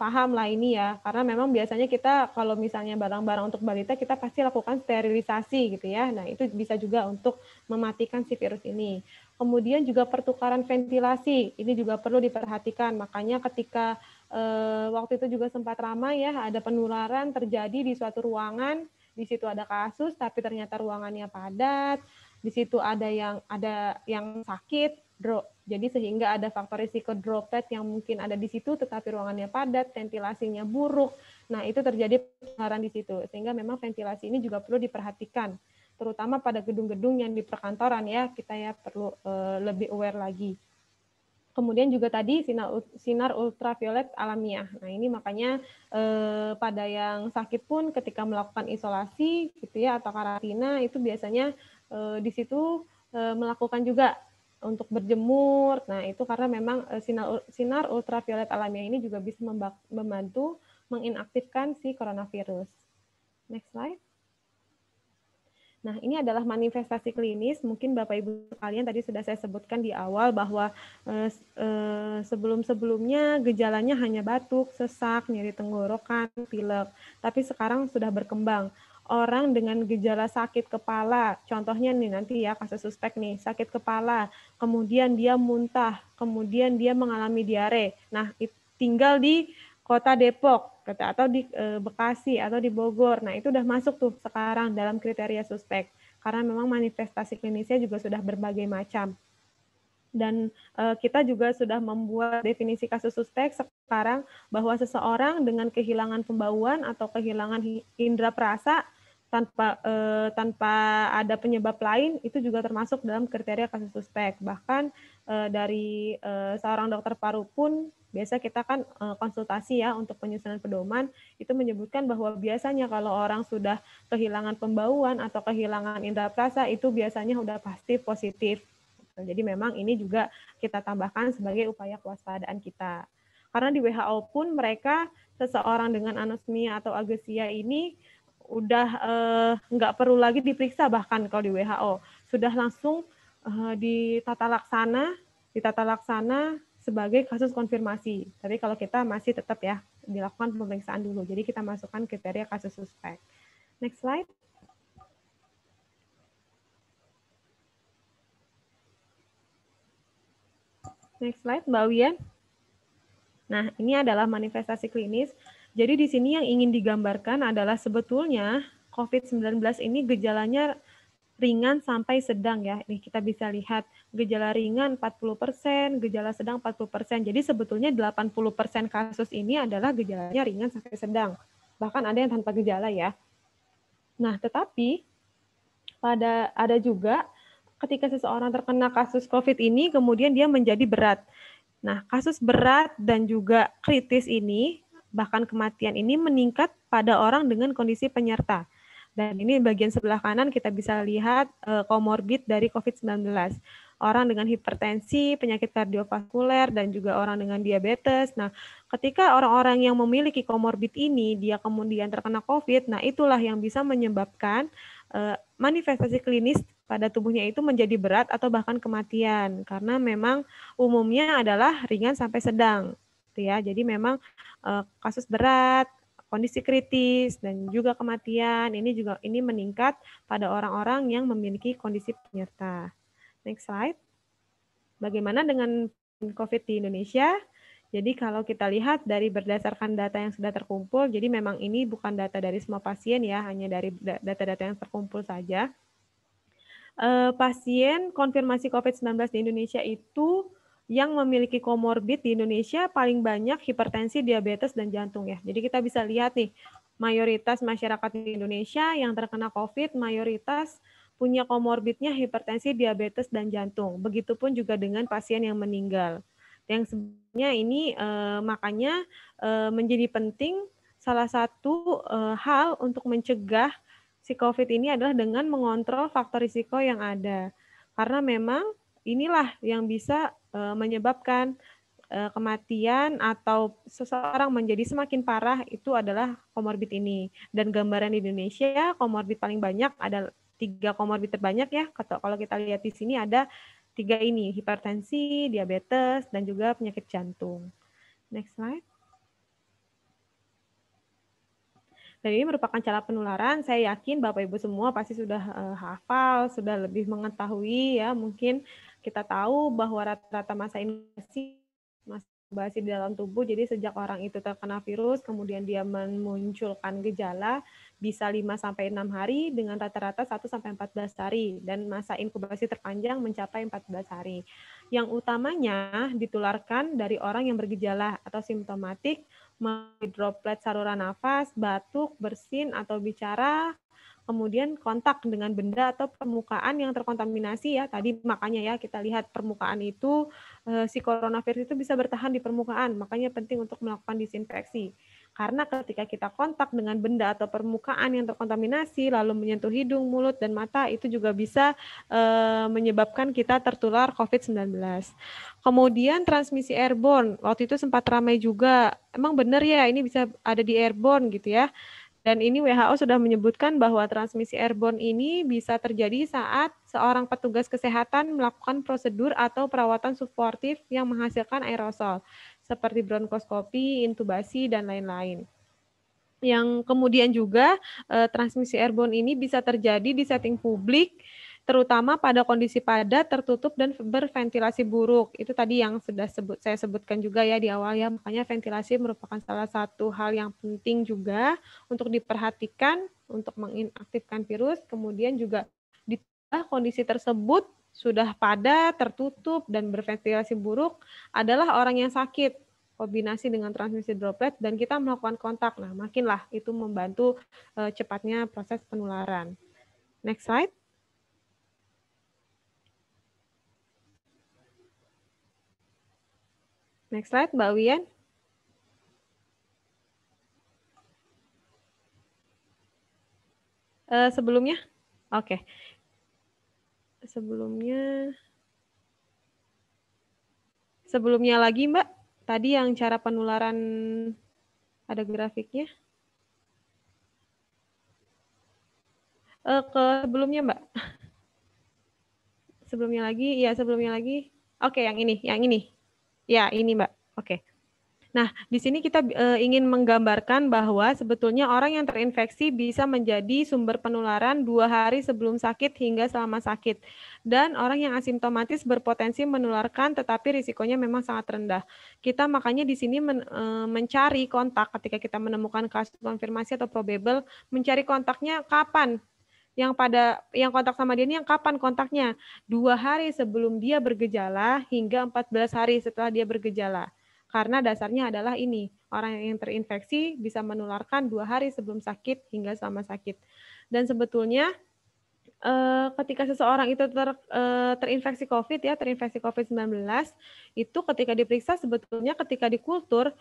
paham lah ini ya, karena memang biasanya kita kalau misalnya barang-barang untuk balita kita pasti lakukan sterilisasi gitu ya. Nah itu bisa juga untuk mematikan si virus ini. Kemudian juga pertukaran ventilasi, ini juga perlu diperhatikan. Makanya ketika waktu itu juga sempat ramai ya, ada penularan terjadi di suatu ruangan, di situ ada kasus, tapi ternyata ruangannya padat, di situ ada yang sakit, Jadi sehingga ada faktor risiko droplet yang mungkin ada di situ, tetapi ruangannya padat, ventilasinya buruk. Nah, itu terjadi penularan di situ. Sehingga memang ventilasi ini juga perlu diperhatikan, terutama pada gedung-gedung yang di perkantoran ya, kita ya perlu lebih aware lagi. Kemudian juga tadi sinar ultraviolet alamiah. Nah, ini makanya pada yang sakit pun ketika melakukan isolasi gitu ya atau karantina itu biasanya di situ melakukan juga untuk berjemur. Nah, itu karena memang sinar ultraviolet alamiah ini juga bisa membantu menginaktifkan si coronavirus. Next slide. Nah, ini adalah manifestasi klinis. Mungkin Bapak Ibu sekalian tadi sudah saya sebutkan di awal bahwa sebelum-sebelumnya gejalanya hanya batuk, sesak, nyeri tenggorokan, pilek. Tapi sekarang sudah berkembang. Orang dengan gejala sakit kepala, contohnya nih nanti ya kasus suspek nih, sakit kepala, kemudian dia muntah, kemudian dia mengalami diare. Nah, tinggal di Kota Depok atau di Bekasi atau di Bogor. Nah, itu udah masuk tuh sekarang dalam kriteria suspek. Karena memang manifestasi klinisnya juga sudah berbagai macam. Dan kita juga sudah membuat definisi kasus suspek sekarang bahwa seseorang dengan kehilangan pembauan atau kehilangan indera perasa tanpa ada penyebab lain itu juga termasuk dalam kriteria kasus suspek. Bahkan dari seorang dokter paru pun biasa kita kan konsultasi ya untuk penyusunan pedoman itu menyebutkan bahwa biasanya kalau orang sudah kehilangan pembauan atau kehilangan indera perasa itu biasanya udah pasti positif. Jadi memang ini juga kita tambahkan sebagai upaya kewaspadaan kita. Karena di WHO pun mereka seseorang dengan anosmia atau agesia ini udah nggak perlu lagi diperiksa bahkan kalau di WHO sudah langsung ditata laksana sebagai kasus konfirmasi. Tapi kalau kita masih tetap ya dilakukan pemeriksaan dulu. Jadi kita masukkan kriteria kasus suspek. Next slide. Next slide, Mbak Wian. Nah, ini adalah manifestasi klinis. Jadi di sini yang ingin digambarkan adalah sebetulnya COVID-19 ini gejalanya ringan sampai sedang ya. Ini kita bisa lihat gejala ringan 40%, gejala sedang 40%. Jadi sebetulnya 80% kasus ini adalah gejalanya ringan sampai sedang. Bahkan ada yang tanpa gejala ya. Nah, tetapi ada juga ketika seseorang terkena kasus COVID ini kemudian dia menjadi berat. Nah, kasus berat dan juga kritis ini, bahkan kematian ini meningkat pada orang dengan kondisi penyerta. Dan ini bagian sebelah kanan kita bisa lihat komorbid dari COVID-19. Orang dengan hipertensi, penyakit kardiovaskuler, dan juga orang dengan diabetes. Nah, ketika orang-orang yang memiliki komorbid ini, dia kemudian terkena COVID, nah itulah yang bisa menyebabkan manifestasi klinis pada tubuhnya itu menjadi berat atau bahkan kematian karena memang umumnya adalah ringan sampai sedang gitu ya. Jadi memang kasus berat, kondisi kritis dan juga kematian ini meningkat pada orang-orang yang memiliki kondisi penyerta. Next slide. Bagaimana dengan COVID di Indonesia? Jadi kalau kita lihat dari berdasarkan data yang sudah terkumpul, jadi memang ini bukan data dari semua pasien ya, hanya dari data-data yang terkumpul saja. Pasien konfirmasi COVID-19 di Indonesia itu yang memiliki komorbid di Indonesia paling banyak hipertensi, diabetes, dan jantung ya. Jadi kita bisa lihat nih, mayoritas masyarakat di Indonesia yang terkena COVID, mayoritas punya komorbidnya hipertensi, diabetes, dan jantung. Begitupun juga dengan pasien yang meninggal. Yang sebenarnya ini makanya menjadi penting salah satu hal untuk mencegah si COVID ini adalah dengan mengontrol faktor risiko yang ada. Karena memang inilah yang bisa menyebabkan kematian atau seseorang menjadi semakin parah itu adalah komorbid ini. Dan gambaran di Indonesia komorbid paling banyak ada 3 komorbid terbanyak ya. Kalau kita lihat di sini ada 3 ini, hipertensi, diabetes, dan juga penyakit jantung. Next slide. Dan ini merupakan cara penularan. Saya yakin Bapak Ibu semua pasti sudah hafal, sudah lebih mengetahui ya. Mungkin kita tahu bahwa rata-rata masa inkubasi inkubasi di dalam tubuh. Jadi sejak orang itu terkena virus, kemudian dia memunculkan gejala, bisa 5-6 hari dengan rata-rata 1-14 hari. Dan masa inkubasi terpanjang mencapai 14 hari. Yang utamanya ditularkan dari orang yang bergejala atau simptomatik, melalui droplet saluran nafas, batuk, bersin, atau bicara, kemudian kontak dengan benda atau permukaan yang terkontaminasi ya. Tadi makanya ya kita lihat permukaan itu si coronavirus itu bisa bertahan di permukaan, makanya penting untuk melakukan disinfeksi. Karena ketika kita kontak dengan benda atau permukaan yang terkontaminasi lalu menyentuh hidung, mulut dan mata itu juga bisa menyebabkan kita tertular COVID-19. Kemudian transmisi airborne, waktu itu sempat ramai juga. Emang benar ya ini bisa ada di airborne gitu ya. Dan ini WHO sudah menyebutkan bahwa transmisi airborne ini bisa terjadi saat seorang petugas kesehatan melakukan prosedur atau perawatan suportif yang menghasilkan aerosol, seperti bronkoskopi, intubasi, dan lain-lain. Yang kemudian juga transmisi airborne ini bisa terjadi di setting publik, terutama pada kondisi padat, tertutup, dan berventilasi buruk. Itu tadi yang sudah saya sebutkan juga ya di awal ya, makanya ventilasi merupakan salah satu hal yang penting juga untuk diperhatikan untuk menginaktifkan virus. Kemudian juga di kondisi tersebut sudah padat, tertutup, dan berventilasi buruk adalah orang yang sakit, kombinasi dengan transmisi droplet, dan kita melakukan kontak. Nah, makinlah itu membantu cepatnya proses penularan. Next slide. Next slide, Mbak Wian. Sebelumnya? Oke. Sebelumnya lagi, Mbak. Tadi yang cara penularan ada grafiknya. Sebelumnya, Mbak. Sebelumnya lagi. Oke, yang ini. Ya, ini, Mbak. Oke. Nah, di sini kita ingin menggambarkan bahwa sebetulnya orang yang terinfeksi bisa menjadi sumber penularan 2 hari sebelum sakit hingga selama sakit. Dan orang yang asimptomatis berpotensi menularkan tetapi risikonya memang sangat rendah. Kita makanya di sini mencari kontak ketika kita menemukan kasus konfirmasi atau probable, mencari kontaknya kapan. Yang kontak sama dia ini yang kapan kontaknya? 2 hari sebelum dia bergejala hingga 14 hari setelah dia bergejala. Karena dasarnya adalah ini, orang yang terinfeksi bisa menularkan 2 hari sebelum sakit hingga selama sakit. Dan sebetulnya ketika seseorang itu terinfeksi COVID-19, itu ketika diperiksa sebetulnya ketika dikultur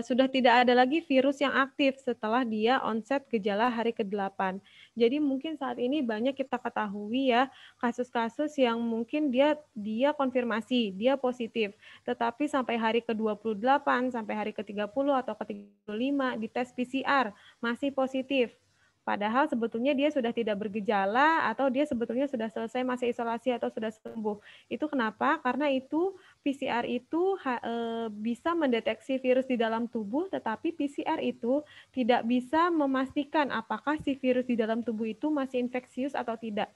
sudah tidak ada lagi virus yang aktif setelah dia onset gejala hari ke-8. Jadi mungkin saat ini banyak kita ketahui ya kasus-kasus yang mungkin dia konfirmasi, dia positif, tetapi sampai hari ke-28, sampai hari ke-30 atau ke-35 di tes PCR masih positif. Padahal sebetulnya dia sudah tidak bergejala atau dia sebetulnya sudah selesai masa isolasi atau sudah sembuh. Itu kenapa? Karena itu PCR itu bisa mendeteksi virus di dalam tubuh, tetapi PCR itu tidak bisa memastikan apakah si virus di dalam tubuh itu masih infeksius atau tidak.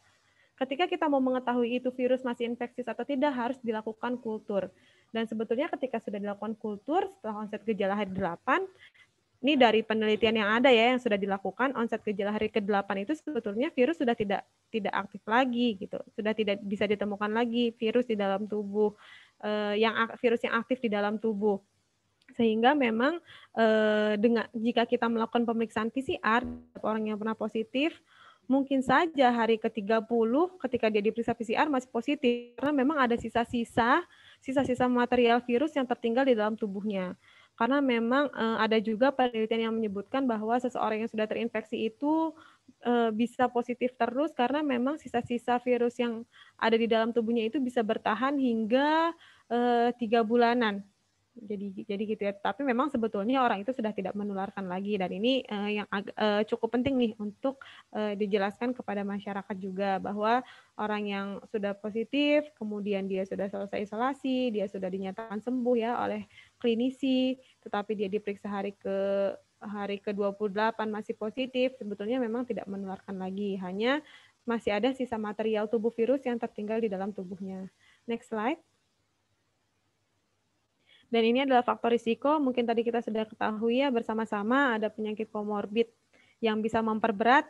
Ketika kita mau mengetahui itu virus masih infeksius atau tidak, harus dilakukan kultur. Dan sebetulnya ketika sudah dilakukan kultur, setelah onset gejala hari 8, ini dari penelitian yang ada ya yang sudah dilakukan, onset gejala hari ke-8 itu sebetulnya virus sudah tidak aktif lagi gitu. Sudah tidak bisa ditemukan lagi virus di dalam tubuh virus yang aktif di dalam tubuh. Sehingga memang jika kita melakukan pemeriksaan PCR orang yang pernah positif, mungkin saja hari ke-30 ketika dia diperiksa PCR masih positif karena memang ada sisa-sisa material virus yang tertinggal di dalam tubuhnya. Karena memang ada juga penelitian yang menyebutkan bahwa seseorang yang sudah terinfeksi itu bisa positif terus karena memang sisa-sisa virus yang ada di dalam tubuhnya itu bisa bertahan hingga 3 bulanan. Jadi gitu ya. Tapi memang sebetulnya orang itu sudah tidak menularkan lagi dan ini yang cukup penting nih untuk dijelaskan kepada masyarakat juga bahwa orang yang sudah positif, kemudian dia sudah selesai isolasi, dia sudah dinyatakan sembuh ya oleh klinisi, tetapi dia diperiksa hari ke-28 masih positif, sebetulnya memang tidak menularkan lagi, hanya masih ada sisa material tubuh virus yang tertinggal di dalam tubuhnya. Next slide. Dan ini adalah faktor risiko, mungkin tadi kita sudah ketahui ya bersama-sama ada penyakit komorbid yang bisa memperberat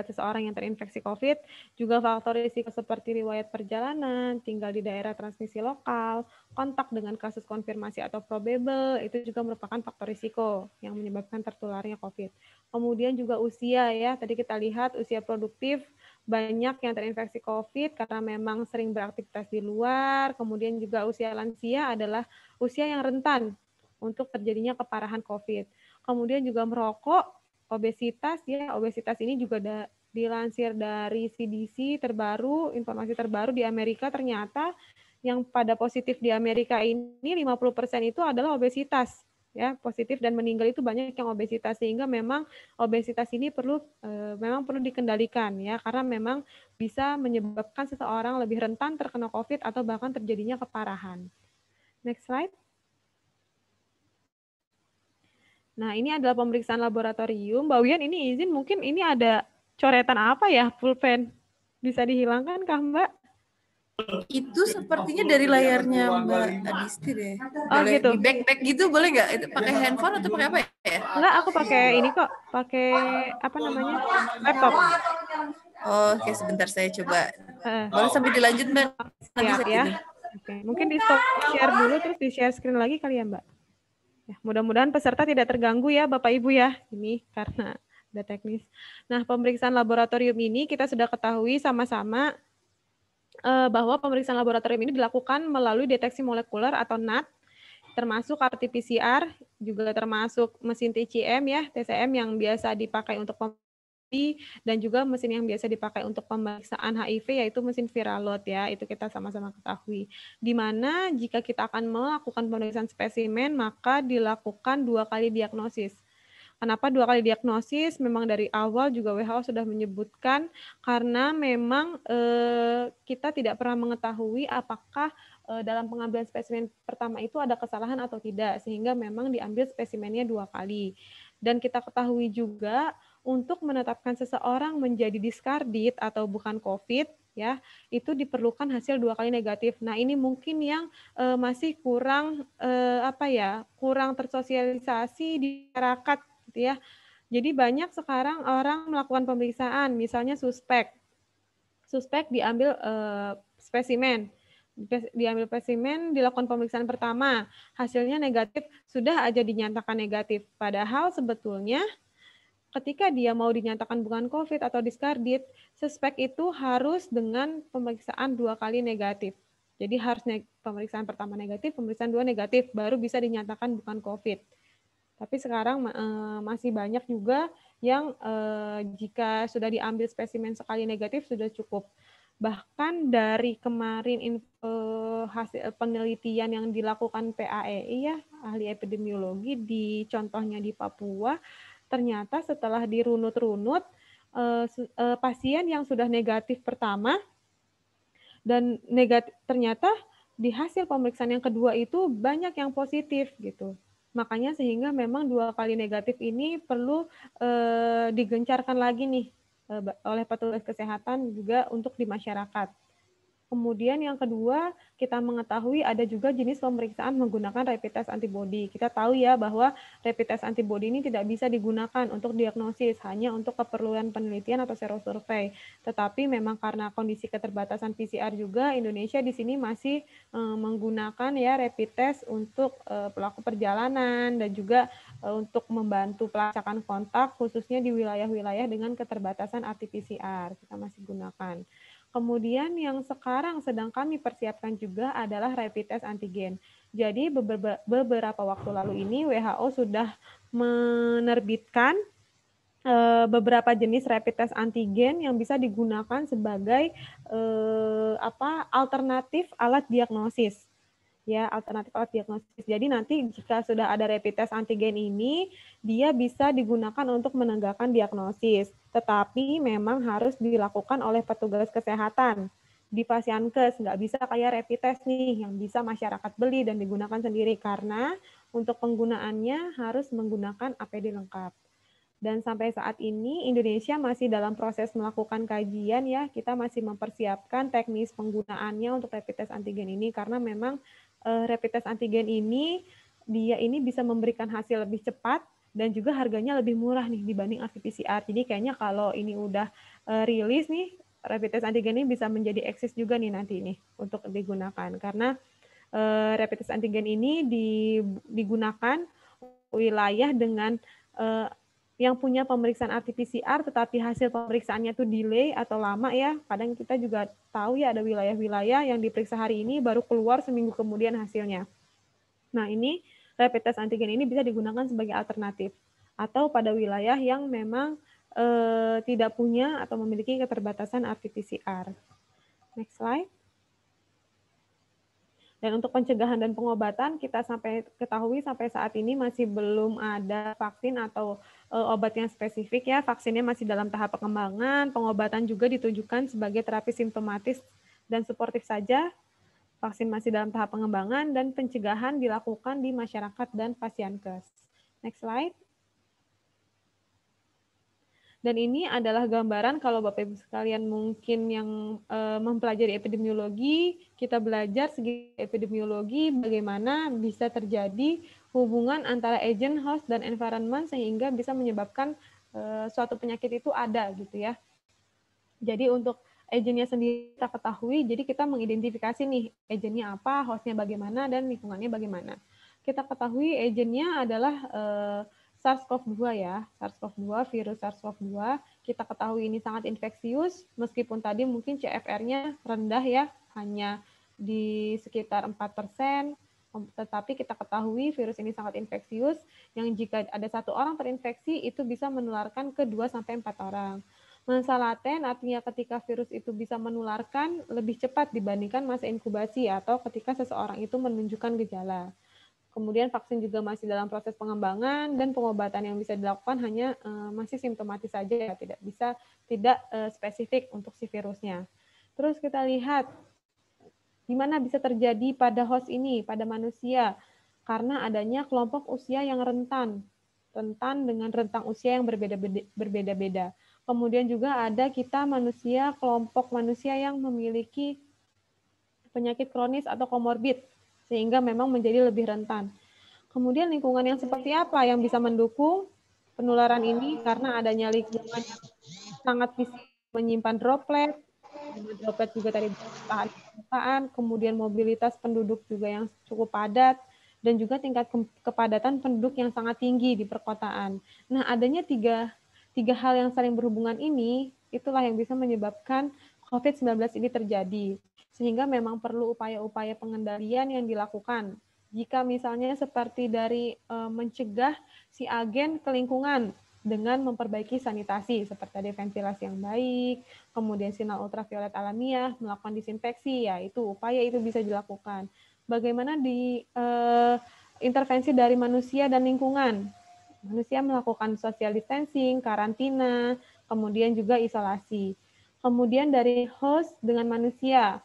seseorang yang terinfeksi COVID, juga faktor risiko seperti riwayat perjalanan, tinggal di daerah transmisi lokal, kontak dengan kasus konfirmasi atau probable, itu juga merupakan faktor risiko yang menyebabkan tertularnya COVID. Kemudian juga usia ya, tadi kita lihat usia produktif, banyak yang terinfeksi COVID karena memang sering beraktivitas di luar, kemudian juga usia lansia adalah usia yang rentan untuk terjadinya keparahan COVID. Kemudian juga merokok, obesitas ya, obesitas ini juga dilansir dari CDC terbaru, informasi terbaru di Amerika ternyata yang pada positif di Amerika ini 50% itu adalah obesitas ya, positif dan meninggal itu banyak yang obesitas, sehingga memang obesitas ini memang perlu dikendalikan ya, karena memang bisa menyebabkan seseorang lebih rentan terkena COVID atau bahkan terjadinya keparahan. Next slide. Nah, ini adalah pemeriksaan laboratorium. Mbak Wian, ini izin mungkin ini ada coretan apa ya, pulpen? Bisa dihilangkan kah, Mbak? Itu sepertinya dari layarnya Mbak Adisti deh. Oh, Boleh gitu. di back gitu boleh nggak? Itu pakai handphone atau pakai apa ya? Enggak, aku pakai ini kok, pakai apa namanya? Laptop. Oh, oke, sebentar saya coba. Boleh sampai dilanjut, Mbak? Siap ya. Oke, mungkin di stop share dulu terus di share screen lagi kali ya, Mbak. Ya, mudah-mudahan peserta tidak terganggu ya Bapak Ibu ya, ini karena ada teknis. Nah, pemeriksaan laboratorium ini kita sudah ketahui sama-sama bahwa pemeriksaan laboratorium ini dilakukan melalui deteksi molekuler atau NAT, termasuk RT-PCR, juga termasuk mesin TCM ya, TCM yang biasa dipakai untuk dan juga mesin yang biasa dipakai untuk pemeriksaan HIV yaitu mesin Viralot ya, itu kita sama-sama ketahui. Di mana jika kita akan melakukan pemeriksaan spesimen maka dilakukan 2 kali diagnosis. Kenapa 2 kali diagnosis? Memang dari awal juga WHO sudah menyebutkan karena memang kita tidak pernah mengetahui apakah dalam pengambilan spesimen pertama itu ada kesalahan atau tidak, sehingga memang diambil spesimennya 2 kali. Dan kita ketahui juga untuk menetapkan seseorang menjadi discarded atau bukan COVID, ya, itu diperlukan hasil 2 kali negatif. Nah, ini mungkin yang masih kurang kurang tersosialisasi di masyarakat, gitu ya. Jadi banyak sekarang orang melakukan pemeriksaan, misalnya suspek diambil spesimen. Diambil spesimen, dilakukan pemeriksaan pertama, hasilnya negatif, sudah aja dinyatakan negatif. Padahal sebetulnya ketika dia mau dinyatakan bukan COVID atau discarded, suspek itu harus dengan pemeriksaan 2 kali negatif. Jadi harus pemeriksaan pertama negatif, pemeriksaan 2 negatif, baru bisa dinyatakan bukan COVID. Tapi sekarang masih banyak juga yang jika sudah diambil spesimen sekali negatif sudah cukup. Bahkan dari kemarin hasil penelitian yang dilakukan PAEI ya, ahli epidemiologi contohnya di Papua, ternyata setelah dirunut-runut pasien yang sudah negatif pertama dan ternyata di hasil pemeriksaan yang kedua itu banyak yang positif gitu. Makanya sehingga memang 2 kali negatif ini perlu digencarkan lagi nih oleh petugas kesehatan juga untuk di masyarakat. Kemudian yang kedua, kita mengetahui ada juga jenis pemeriksaan menggunakan rapid test antibody. Kita tahu ya bahwa rapid test antibody ini tidak bisa digunakan untuk diagnosis, hanya untuk keperluan penelitian atau serosurvei. Tetapi memang karena kondisi keterbatasan PCR juga, Indonesia di sini masih menggunakan ya rapid test untuk pelaku perjalanan dan juga untuk membantu pelacakan kontak, khususnya di wilayah-wilayah dengan keterbatasan RT-PCR. Kita masih gunakan. Kemudian yang sekarang sedang kami persiapkan juga adalah rapid test antigen. Jadi beberapa waktu lalu ini WHO sudah menerbitkan beberapa jenis rapid test antigen yang bisa digunakan sebagai alternatif alat diagnosis. Ya, alternatif alat diagnosis. Jadi nanti jika sudah ada rapid test antigen ini, dia bisa digunakan untuk menegakkan diagnosis. Tetapi memang harus dilakukan oleh petugas kesehatan di Pasienkes. Nggak bisa kayak rapid test nih, yang bisa masyarakat beli dan digunakan sendiri. Karena untuk penggunaannya harus menggunakan APD lengkap. Dan sampai saat ini Indonesia masih dalam proses melakukan kajian ya, kita masih mempersiapkan teknis penggunaannya untuk rapid test antigen ini karena memang rapid test antigen ini dia ini bisa memberikan hasil lebih cepat dan juga harganya lebih murah nih dibanding RT-PCR. Jadi kayaknya kalau ini udah rilis nih, rapid test antigen ini bisa menjadi eksis juga nih nanti nih untuk digunakan. Karena rapid test antigen ini digunakan wilayah dengan yang punya pemeriksaan RT-PCR tetapi hasil pemeriksaannya itu delay atau lama ya. Kadang kita juga tahu ya ada wilayah-wilayah yang diperiksa hari ini baru keluar seminggu kemudian hasilnya. Nah, ini rapid test antigen ini bisa digunakan sebagai alternatif atau pada wilayah yang memang tidak punya atau memiliki keterbatasan RT-PCR. Next slide. Dan untuk pencegahan dan pengobatan, kita ketahui sampai saat ini masih belum ada vaksin atau obat yang spesifik ya. Vaksinnya masih dalam tahap pengembangan, pengobatan juga ditujukan sebagai terapi simptomatis dan suportif saja. Vaksin masih dalam tahap pengembangan dan pencegahan dilakukan di masyarakat dan pasienkes. Next slide. Dan ini adalah gambaran kalau Bapak Ibu sekalian mungkin yang mempelajari epidemiologi, kita belajar segi epidemiologi bagaimana bisa terjadi hubungan antara agent, host, dan environment sehingga bisa menyebabkan suatu penyakit itu ada gitu ya. Jadi untuk agentnya sendiri kita ketahui, jadi kita mengidentifikasi nih agentnya apa, hostnya bagaimana, dan lingkungannya bagaimana. Kita ketahui agentnya adalah SARS-CoV-2 ya, SARS-CoV-2, virus SARS-CoV-2. Kita ketahui ini sangat infeksius, meskipun tadi mungkin CFR-nya rendah ya, hanya di sekitar 4%, tetapi kita ketahui virus ini sangat infeksius, yang jika ada 1 orang terinfeksi, itu bisa menularkan ke 2-4 orang. Masa laten artinya ketika virus itu bisa menularkan lebih cepat dibandingkan masa inkubasi atau ketika seseorang itu menunjukkan gejala. Kemudian vaksin juga masih dalam proses pengembangan dan pengobatan yang bisa dilakukan hanya masih simptomatis saja, tidak spesifik untuk si virusnya. Terus kita lihat gimana bisa terjadi pada host ini, pada manusia, karena adanya kelompok usia yang rentan dengan rentang usia yang berbeda-beda. Kemudian juga ada kita manusia, kelompok manusia yang memiliki penyakit kronis atau komorbid, sehingga memang menjadi lebih rentan. Kemudian lingkungan yang seperti apa yang bisa mendukung penularan ini, karena adanya lingkungan yang sangat bisa menyimpan droplet juga tadi tahan permukaan, kemudian mobilitas penduduk juga yang cukup padat, dan juga tingkat kepadatan penduduk yang sangat tinggi di perkotaan. Nah, adanya tiga hal yang saling berhubungan ini, itulah yang bisa menyebabkan COVID-19 ini terjadi. Sehingga memang perlu upaya-upaya pengendalian yang dilakukan. Jika misalnya seperti dari mencegah si agen ke lingkungan dengan memperbaiki sanitasi, seperti tadi ventilasi yang baik, kemudian sinar ultraviolet alamiah, melakukan disinfeksi, ya itu upaya itu bisa dilakukan. Bagaimana di intervensi dari manusia dan lingkungan? Manusia melakukan social distancing, karantina, kemudian juga isolasi. Kemudian dari host dengan manusia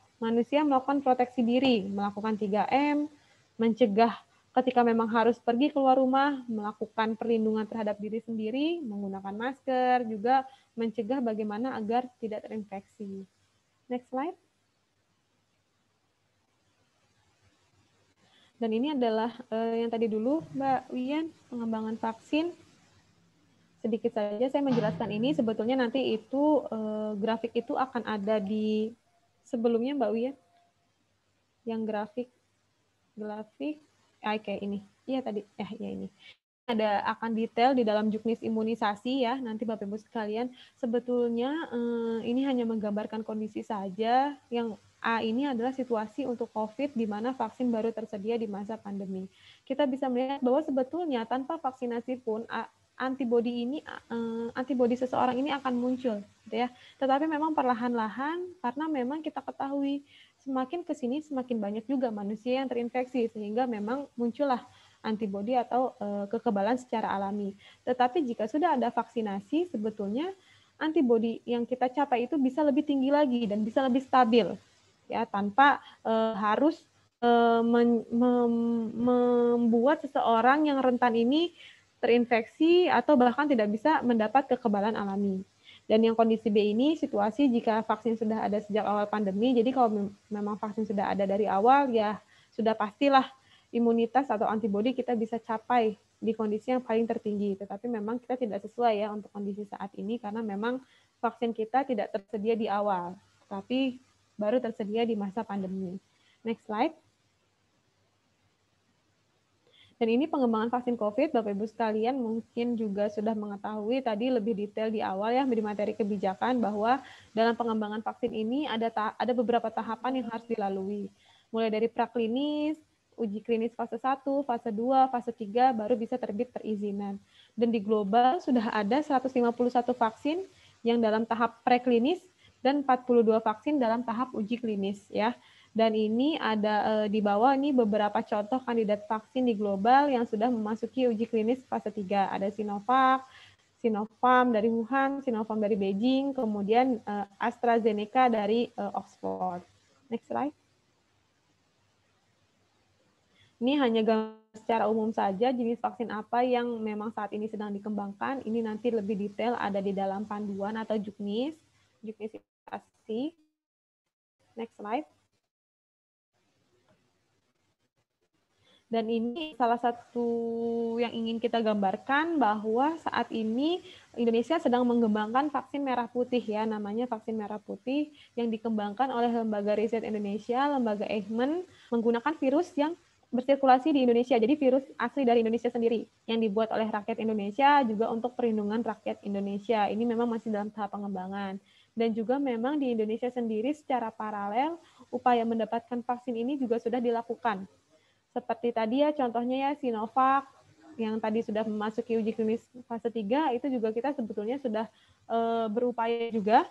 melakukan proteksi diri, melakukan 3M, mencegah ketika memang harus pergi keluar rumah, melakukan perlindungan terhadap diri sendiri, menggunakan masker, juga mencegah bagaimana agar tidak terinfeksi. Next slide. Dan ini adalah yang tadi dulu, Mbak Wian, pengembangan vaksin. Sedikit saja saya menjelaskan ini, sebetulnya nanti itu grafik itu akan ada di sebelumnya Mbak Wian. Yang grafik kayak ini. Iya tadi, ya ini. Akan detail di dalam juknis imunisasi ya, nanti Bapak Ibu sekalian. Sebetulnya ini hanya menggambarkan kondisi saja, yang A ini adalah situasi untuk COVID di mana vaksin baru tersedia di masa pandemi. Kita bisa melihat bahwa sebetulnya tanpa vaksinasi pun antibodi seseorang ini akan muncul, gitu ya. Tetapi memang perlahan-lahan, karena memang kita ketahui semakin ke sini semakin banyak juga manusia yang terinfeksi, sehingga memang muncullah antibodi atau kekebalan secara alami. Tetapi jika sudah ada vaksinasi, sebetulnya antibodi yang kita capai itu bisa lebih tinggi lagi dan bisa lebih stabil, ya, tanpa harus membuat seseorang yang rentan ini terinfeksi atau bahkan tidak bisa mendapat kekebalan alami. Dan yang kondisi B ini situasi jika vaksin sudah ada sejak awal pandemi, jadi kalau memang vaksin sudah ada dari awal, ya sudah pastilah imunitas atau antibodi kita bisa capai di kondisi yang paling tertinggi. Tetapi memang kita tidak sesuai ya untuk kondisi saat ini karena memang vaksin kita tidak tersedia di awal, tapi baru tersedia di masa pandemi. Next slide. Dan ini pengembangan vaksin COVID, Bapak Ibu sekalian mungkin juga sudah mengetahui tadi lebih detail di awal ya di materi kebijakan bahwa dalam pengembangan vaksin ini ada beberapa tahapan yang harus dilalui. Mulai dari praklinis, uji klinis fase 1, fase 2, fase 3 baru bisa terbit perizinan. Dan di global sudah ada 151 vaksin yang dalam tahap preklinis dan 42 vaksin dalam tahap uji klinis ya. Dan ini ada di bawah ini beberapa contoh kandidat vaksin di global yang sudah memasuki uji klinis fase 3. Ada Sinovac, Sinopharm dari Wuhan, Sinopharm dari Beijing, kemudian AstraZeneca dari Oxford. Next slide. Ini hanya gambar secara umum saja jenis vaksin apa yang memang saat ini sedang dikembangkan. Ini nanti lebih detail ada di dalam panduan atau juknis imunisasi. Next slide. Dan ini salah satu yang ingin kita gambarkan bahwa saat ini Indonesia sedang mengembangkan vaksin merah putih ya, namanya vaksin merah putih yang dikembangkan oleh Lembaga Riset Indonesia, Lembaga Eijkman, menggunakan virus yang bersirkulasi di Indonesia. Jadi virus asli dari Indonesia sendiri yang dibuat oleh rakyat Indonesia juga untuk perlindungan rakyat Indonesia. Ini memang masih dalam tahap pengembangan. Dan juga memang di Indonesia sendiri secara paralel upaya mendapatkan vaksin ini juga sudah dilakukan. Seperti tadi ya contohnya ya Sinovac yang tadi sudah memasuki uji klinis fase 3 itu juga kita sebetulnya sudah berupaya juga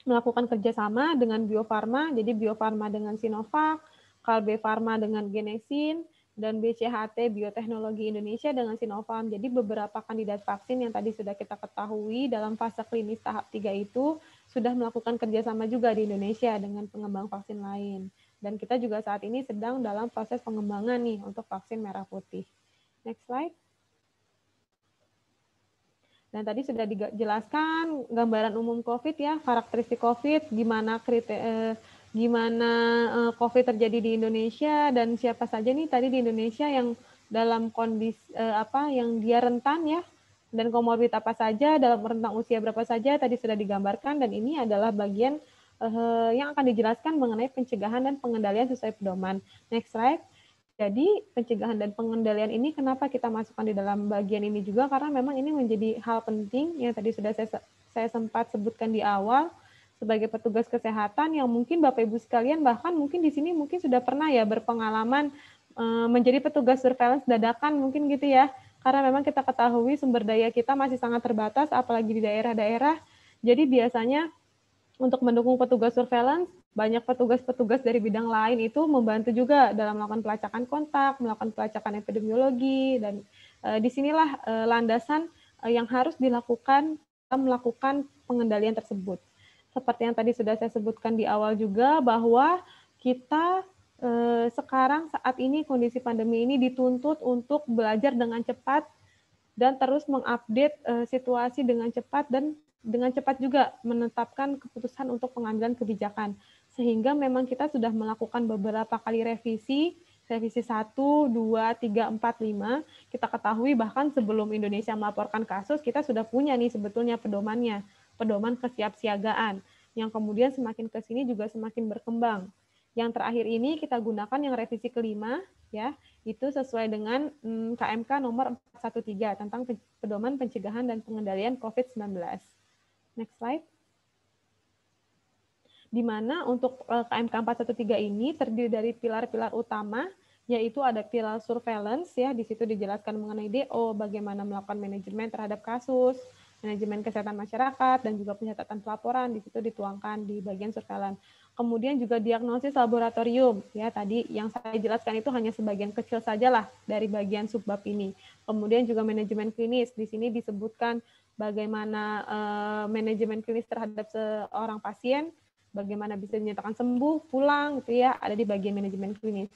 melakukan kerjasama dengan Bio Farma. Jadi Bio Farma dengan Sinovac, Kalbe Farma dengan Genexin, dan BCHT Bioteknologi Indonesia dengan Sinopharm. Jadi beberapa kandidat vaksin yang tadi sudah kita ketahui dalam fase klinis tahap 3 itu sudah melakukan kerjasama juga di Indonesia dengan pengembang vaksin lain. Dan kita juga saat ini sedang dalam proses pengembangan nih untuk vaksin merah putih. Next slide. Dan tadi sudah dijelaskan gambaran umum COVID ya, karakteristik COVID, gimana COVID terjadi di Indonesia dan siapa saja nih tadi di Indonesia yang dalam kondisi yang dia rentan ya, dan komorbid apa saja dalam rentang usia berapa saja tadi sudah digambarkan, dan ini adalah bagian yang akan dijelaskan mengenai pencegahan dan pengendalian sesuai pedoman. Next slide. Jadi pencegahan dan pengendalian ini kenapa kita masukkan di dalam bagian ini juga, karena memang ini menjadi hal penting yang tadi sudah saya sempat sebutkan di awal sebagai petugas kesehatan yang mungkin Bapak Ibu sekalian bahkan mungkin di sini mungkin sudah pernah ya berpengalaman menjadi petugas surveillance dadakan mungkin gitu ya, karena memang kita ketahui sumber daya kita masih sangat terbatas apalagi di daerah-daerah. Jadi biasanya untuk mendukung petugas surveillance, banyak petugas-petugas dari bidang lain itu membantu juga dalam melakukan pelacakan kontak, melakukan pelacakan epidemiologi, dan disinilah landasan yang harus dilakukan dalam melakukan pengendalian tersebut. Seperti yang tadi sudah saya sebutkan di awal juga, bahwa kita sekarang saat ini kondisi pandemi ini dituntut untuk belajar dengan cepat dan terus mengupdate situasi dengan cepat dan dengan cepat juga menetapkan keputusan untuk pengambilan kebijakan. Sehingga memang kita sudah melakukan beberapa kali revisi 1, 2, 3, 4, 5. Kita ketahui bahkan sebelum Indonesia melaporkan kasus, kita sudah punya nih sebetulnya pedomannya, pedoman kesiapsiagaan, yang kemudian semakin ke sini juga semakin berkembang. Yang terakhir ini kita gunakan yang revisi kelima, ya, itu sesuai dengan KMK nomor 413 tentang pedoman pencegahan dan pengendalian COVID-19. Next slide. Di mana untuk KMK 413 ini terdiri dari pilar-pilar utama, yaitu ada pilar surveillance, ya, di situ dijelaskan mengenai DO, bagaimana melakukan manajemen terhadap kasus, manajemen kesehatan masyarakat, dan juga pencatatan pelaporan, di situ dituangkan di bagian surveillance. Kemudian juga diagnosis laboratorium, ya, tadi yang saya jelaskan itu hanya sebagian kecil sajalah dari bagian subbab ini. Kemudian juga manajemen klinis, di sini disebutkan bagaimana manajemen klinis terhadap seorang pasien, bagaimana bisa dinyatakan sembuh, pulang, gitu ya, ada di bagian manajemen klinis.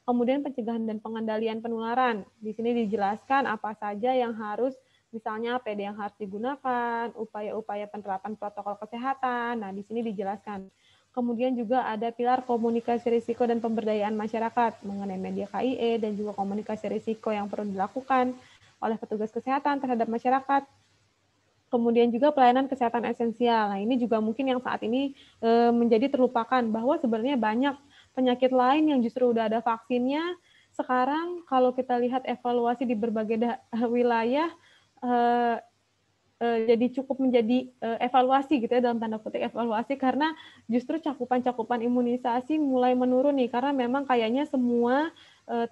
Kemudian pencegahan dan pengendalian penularan, di sini dijelaskan apa saja yang harus, misalnya APD yang harus digunakan, upaya-upaya penerapan protokol kesehatan. Nah, di sini dijelaskan. Kemudian juga ada pilar komunikasi risiko dan pemberdayaan masyarakat mengenai media KIE dan juga komunikasi risiko yang perlu dilakukan oleh petugas kesehatan terhadap masyarakat. Kemudian juga pelayanan kesehatan esensial. Nah, ini juga mungkin yang saat ini menjadi terlupakan bahwa sebenarnya banyak penyakit lain yang justru udah ada vaksinnya. Sekarang kalau kita lihat evaluasi di berbagai wilayah, jadi cukup menjadi evaluasi gitu ya, dalam tanda kutip evaluasi, karena justru cakupan-cakupan imunisasi mulai menurun nih, karena memang kayaknya semua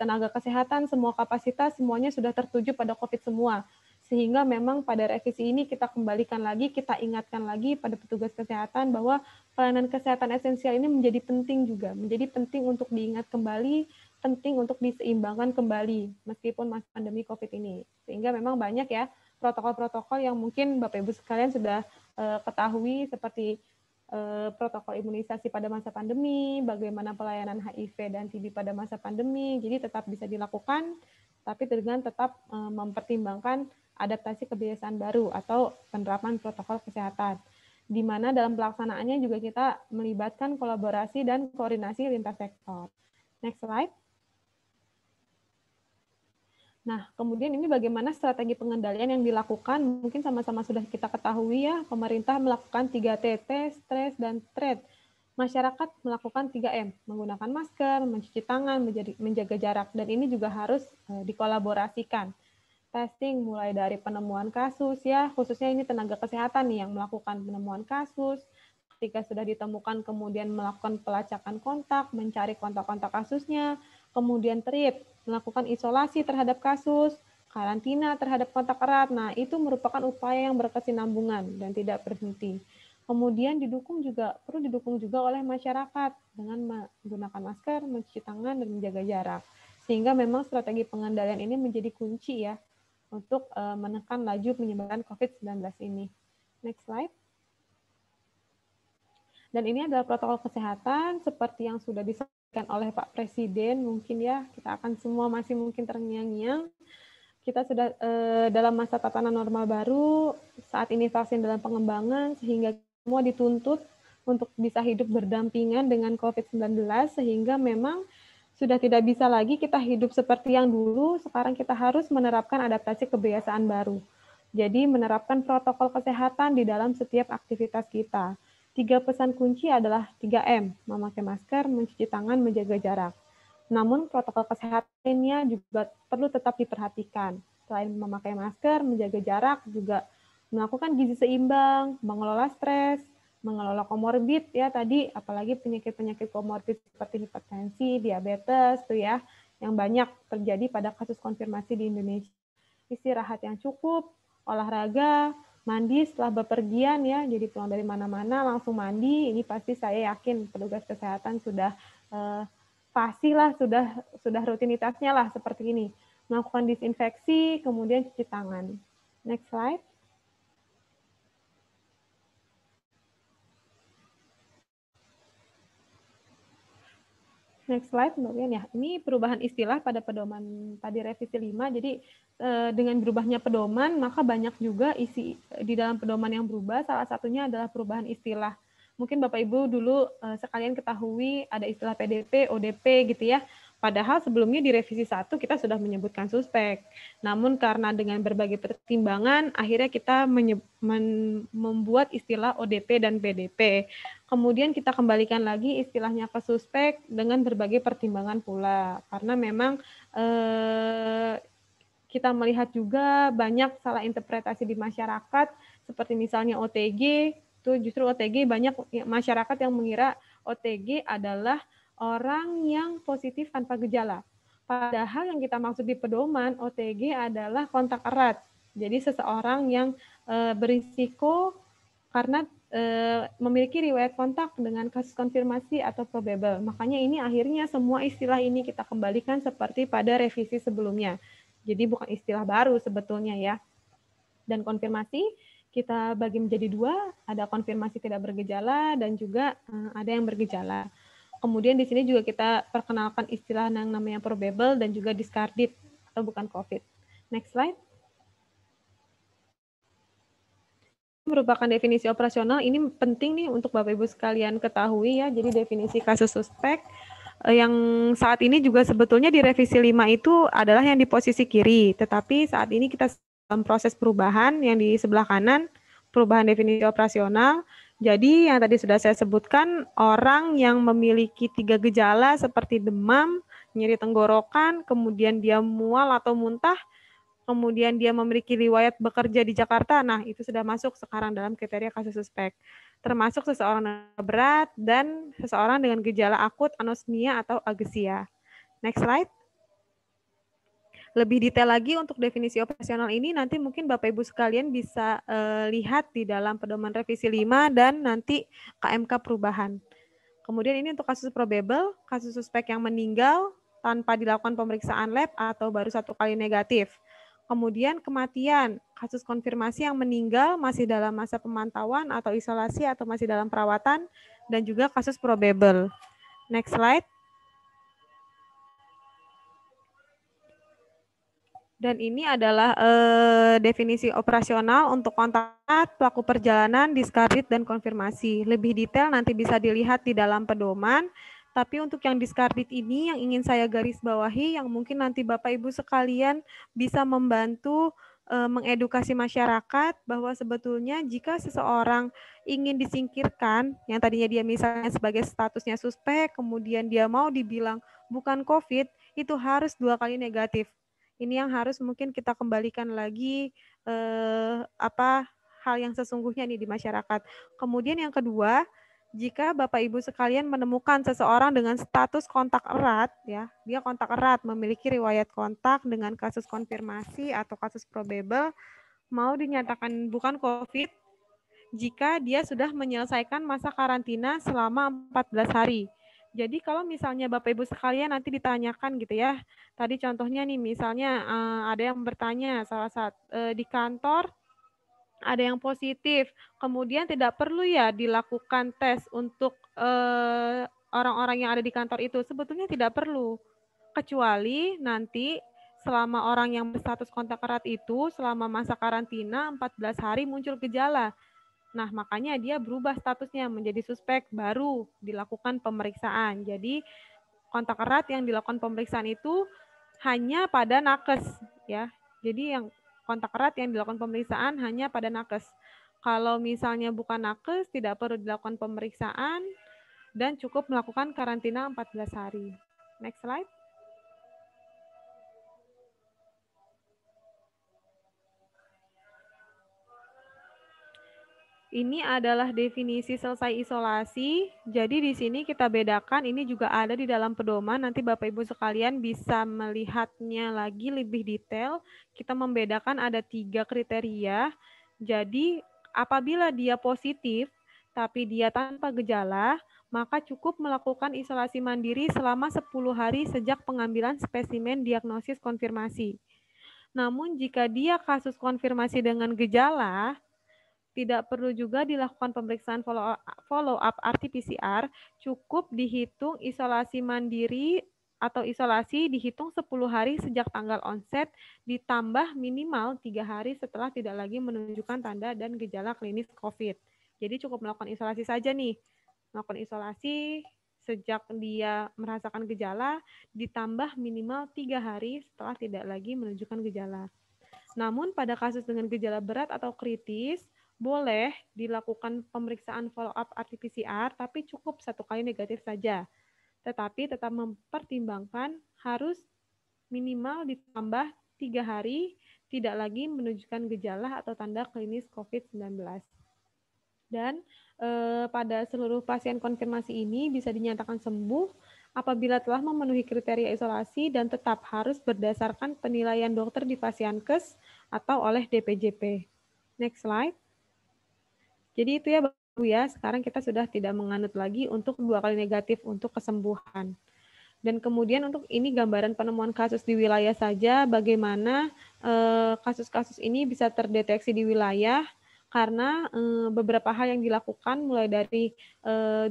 tenaga kesehatan, semua kapasitas, semuanya sudah tertuju pada COVID semua. Sehingga memang pada revisi ini kita kembalikan lagi, kita ingatkan lagi pada petugas kesehatan bahwa pelayanan kesehatan esensial ini menjadi penting juga, menjadi penting untuk diingat kembali, penting untuk diseimbangkan kembali meskipun masa pandemi COVID ini. Sehingga memang banyak ya protokol-protokol yang mungkin Bapak Ibu sekalian sudah ketahui, seperti protokol imunisasi pada masa pandemi, bagaimana pelayanan HIV dan TB pada masa pandemi, jadi tetap bisa dilakukan, tapi dengan tetap mempertimbangkan adaptasi kebiasaan baru atau penerapan protokol kesehatan, di mana dalam pelaksanaannya juga kita melibatkan kolaborasi dan koordinasi lintas sektor. Next slide. Nah, kemudian ini bagaimana strategi pengendalian yang dilakukan, mungkin sama-sama sudah kita ketahui ya, pemerintah melakukan 3T, stres, dan threat. Masyarakat melakukan 3M, menggunakan masker, mencuci tangan, menjaga jarak, dan ini juga harus dikolaborasikan. Testing mulai dari penemuan kasus ya, khususnya ini tenaga kesehatan nih yang melakukan penemuan kasus, ketika sudah ditemukan kemudian melakukan pelacakan kontak, mencari kontak-kontak kasusnya, kemudian treat, melakukan isolasi terhadap kasus, karantina terhadap kontak erat. Nah, itu merupakan upaya yang berkesinambungan dan tidak berhenti. Kemudian perlu didukung juga oleh masyarakat dengan menggunakan masker, mencuci tangan, dan menjaga jarak. Sehingga memang strategi pengendalian ini menjadi kunci ya untuk menekan laju penyebaran COVID-19 ini. Next slide. Dan ini adalah protokol kesehatan seperti yang sudah disampaikan oleh Pak Presiden, mungkin ya, kita akan semua masih mungkin terngiang-ngiang. Kita sudah dalam masa tatanan normal baru, saat ini vaksin dalam pengembangan, sehingga semua dituntut untuk bisa hidup berdampingan dengan COVID-19, sehingga memang sudah tidak bisa lagi kita hidup seperti yang dulu, sekarang kita harus menerapkan adaptasi kebiasaan baru. Jadi menerapkan protokol kesehatan di dalam setiap aktivitas kita. 3 pesan kunci adalah 3M, memakai masker, mencuci tangan, menjaga jarak. Namun protokol kesehatannya juga perlu tetap diperhatikan. Selain memakai masker, menjaga jarak, juga melakukan gizi seimbang, mengelola stres, mengelola komorbid ya tadi, apalagi penyakit-penyakit komorbid seperti hipertensi, diabetes tuh ya, yang banyak terjadi pada kasus konfirmasi di Indonesia. Istirahat yang cukup, olahraga, mandi setelah bepergian ya, jadi pulang dari mana-mana langsung mandi. Ini pasti saya yakin petugas kesehatan sudah pastilah sudah rutinitasnya lah seperti ini. Melakukan disinfeksi, kemudian cuci tangan. Next slide. Next slide, Mbak Rian ya. Ini perubahan istilah pada pedoman tadi revisi 5. Jadi dengan berubahnya pedoman, maka banyak juga isi di dalam pedoman yang berubah. Salah satunya adalah perubahan istilah. Mungkin Bapak Ibu dulu sekalian ketahui ada istilah PDP, ODP gitu ya. Padahal sebelumnya di revisi 1 kita sudah menyebutkan suspek. Namun karena dengan berbagai pertimbangan, akhirnya kita membuat istilah ODP dan PDP. Kemudian kita kembalikan lagi istilahnya ke suspek dengan berbagai pertimbangan pula. Karena memang kita melihat juga banyak salah interpretasi di masyarakat, seperti misalnya OTG, itu justru OTG banyak masyarakat yang mengira OTG adalah orang yang positif tanpa gejala. Padahal yang kita maksud di pedoman, OTG adalah kontak erat. Jadi seseorang yang berisiko karena memiliki riwayat kontak dengan kasus konfirmasi atau probable. Makanya ini akhirnya semua istilah ini kita kembalikan seperti pada revisi sebelumnya. Jadi bukan istilah baru sebetulnya ya. Dan konfirmasi kita bagi menjadi 2, ada konfirmasi tidak bergejala dan juga ada yang bergejala. Kemudian di sini juga kita perkenalkan istilah yang namanya probable dan juga discarded atau bukan COVID. Next slide. merupakan definisi operasional. Ini penting nih untuk Bapak Ibu sekalian ketahui ya. Jadi definisi kasus suspek yang saat ini juga sebetulnya di revisi 5 itu adalah yang di posisi kiri. Tetapi saat ini kita dalam proses perubahan yang di sebelah kanan, perubahan definisi operasional. Jadi yang tadi sudah saya sebutkan, orang yang memiliki 3 gejala seperti demam, nyeri tenggorokan, kemudian dia mual atau muntah, kemudian dia memiliki riwayat bekerja di Jakarta, nah itu sudah masuk sekarang dalam kriteria kasus suspek. Termasuk seseorang berat dan seseorang dengan gejala akut anosmia atau agesia. Next slide. Lebih detail lagi untuk definisi operasional ini nanti mungkin Bapak Ibu sekalian bisa lihat di dalam pedoman revisi 5 dan nanti KMK perubahan. Kemudian ini untuk kasus probable, kasus suspek yang meninggal tanpa dilakukan pemeriksaan lab atau baru 1 kali negatif. Kemudian kematian, kasus konfirmasi yang meninggal masih dalam masa pemantauan atau isolasi atau masih dalam perawatan, dan juga kasus probable. Next slide. Dan ini adalah definisi operasional untuk kontak erat, pelaku perjalanan, diskardit, dan konfirmasi. Lebih detail nanti bisa dilihat di dalam pedoman. Tapi untuk yang diskardit ini yang ingin saya garis bawahi, yang mungkin nanti Bapak Ibu sekalian bisa membantu mengedukasi masyarakat bahwa sebetulnya jika seseorang ingin disingkirkan, yang tadinya dia misalnya sebagai statusnya suspek, kemudian dia mau dibilang bukan COVID, itu harus 2 kali negatif. Ini yang harus mungkin kita kembalikan lagi hal yang sesungguhnya nih di masyarakat. Kemudian yang kedua, jika Bapak Ibu sekalian menemukan seseorang dengan status kontak erat, ya, dia kontak erat, memiliki riwayat kontak dengan kasus konfirmasi atau kasus probable, mau dinyatakan bukan COVID, jika dia sudah menyelesaikan masa karantina selama 14 hari. Jadi kalau misalnya Bapak Ibu sekalian nanti ditanyakan gitu ya, tadi contohnya nih misalnya ada yang bertanya salah satu di kantor ada yang positif, kemudian tidak perlu ya dilakukan tes untuk orang-orang yang ada di kantor itu, sebetulnya tidak perlu, kecuali nanti selama orang yang berstatus kontak erat itu selama masa karantina 14 hari muncul gejala. Nah, makanya dia berubah statusnya menjadi suspek, baru dilakukan pemeriksaan. Jadi, kontak erat yang dilakukan pemeriksaan itu hanya pada nakes, ya. Jadi, yang kontak erat yang dilakukan pemeriksaan hanya pada nakes. Kalau misalnya bukan nakes, tidak perlu dilakukan pemeriksaan dan cukup melakukan karantina 14 hari. Next slide. Ini adalah definisi selesai isolasi. Jadi di sini kita bedakan, ini juga ada di dalam pedoman. Nanti Bapak Ibu sekalian bisa melihatnya lagi lebih detail. Kita membedakan ada 3 kriteria. Jadi apabila dia positif, tapi dia tanpa gejala, maka cukup melakukan isolasi mandiri selama 10 hari sejak pengambilan spesimen diagnosis konfirmasi. Namun jika dia kasus konfirmasi dengan gejala, tidak perlu juga dilakukan pemeriksaan follow up RT-PCR, cukup dihitung isolasi mandiri atau isolasi dihitung 10 hari sejak tanggal onset ditambah minimal 3 hari setelah tidak lagi menunjukkan tanda dan gejala klinis COVID. Jadi cukup melakukan isolasi saja nih. Melakukan isolasi sejak dia merasakan gejala ditambah minimal 3 hari setelah tidak lagi menunjukkan gejala. Namun pada kasus dengan gejala berat atau kritis, boleh dilakukan pemeriksaan follow-up RT-PCR, tapi cukup 1 kali negatif saja. Tetapi tetap mempertimbangkan harus minimal ditambah 3 hari, tidak lagi menunjukkan gejala atau tanda klinis COVID-19. Dan pada seluruh pasien konfirmasi ini bisa dinyatakan sembuh apabila telah memenuhi kriteria isolasi dan tetap harus berdasarkan penilaian dokter di Pasienkes atau oleh DPJP. Next slide. Jadi itu ya Bapak Ibu ya, sekarang kita sudah tidak menganut lagi untuk 2 kali negatif untuk kesembuhan. Dan kemudian untuk ini gambaran penemuan kasus di wilayah saja, bagaimana kasus-kasus ini bisa terdeteksi di wilayah, karena beberapa hal yang dilakukan mulai dari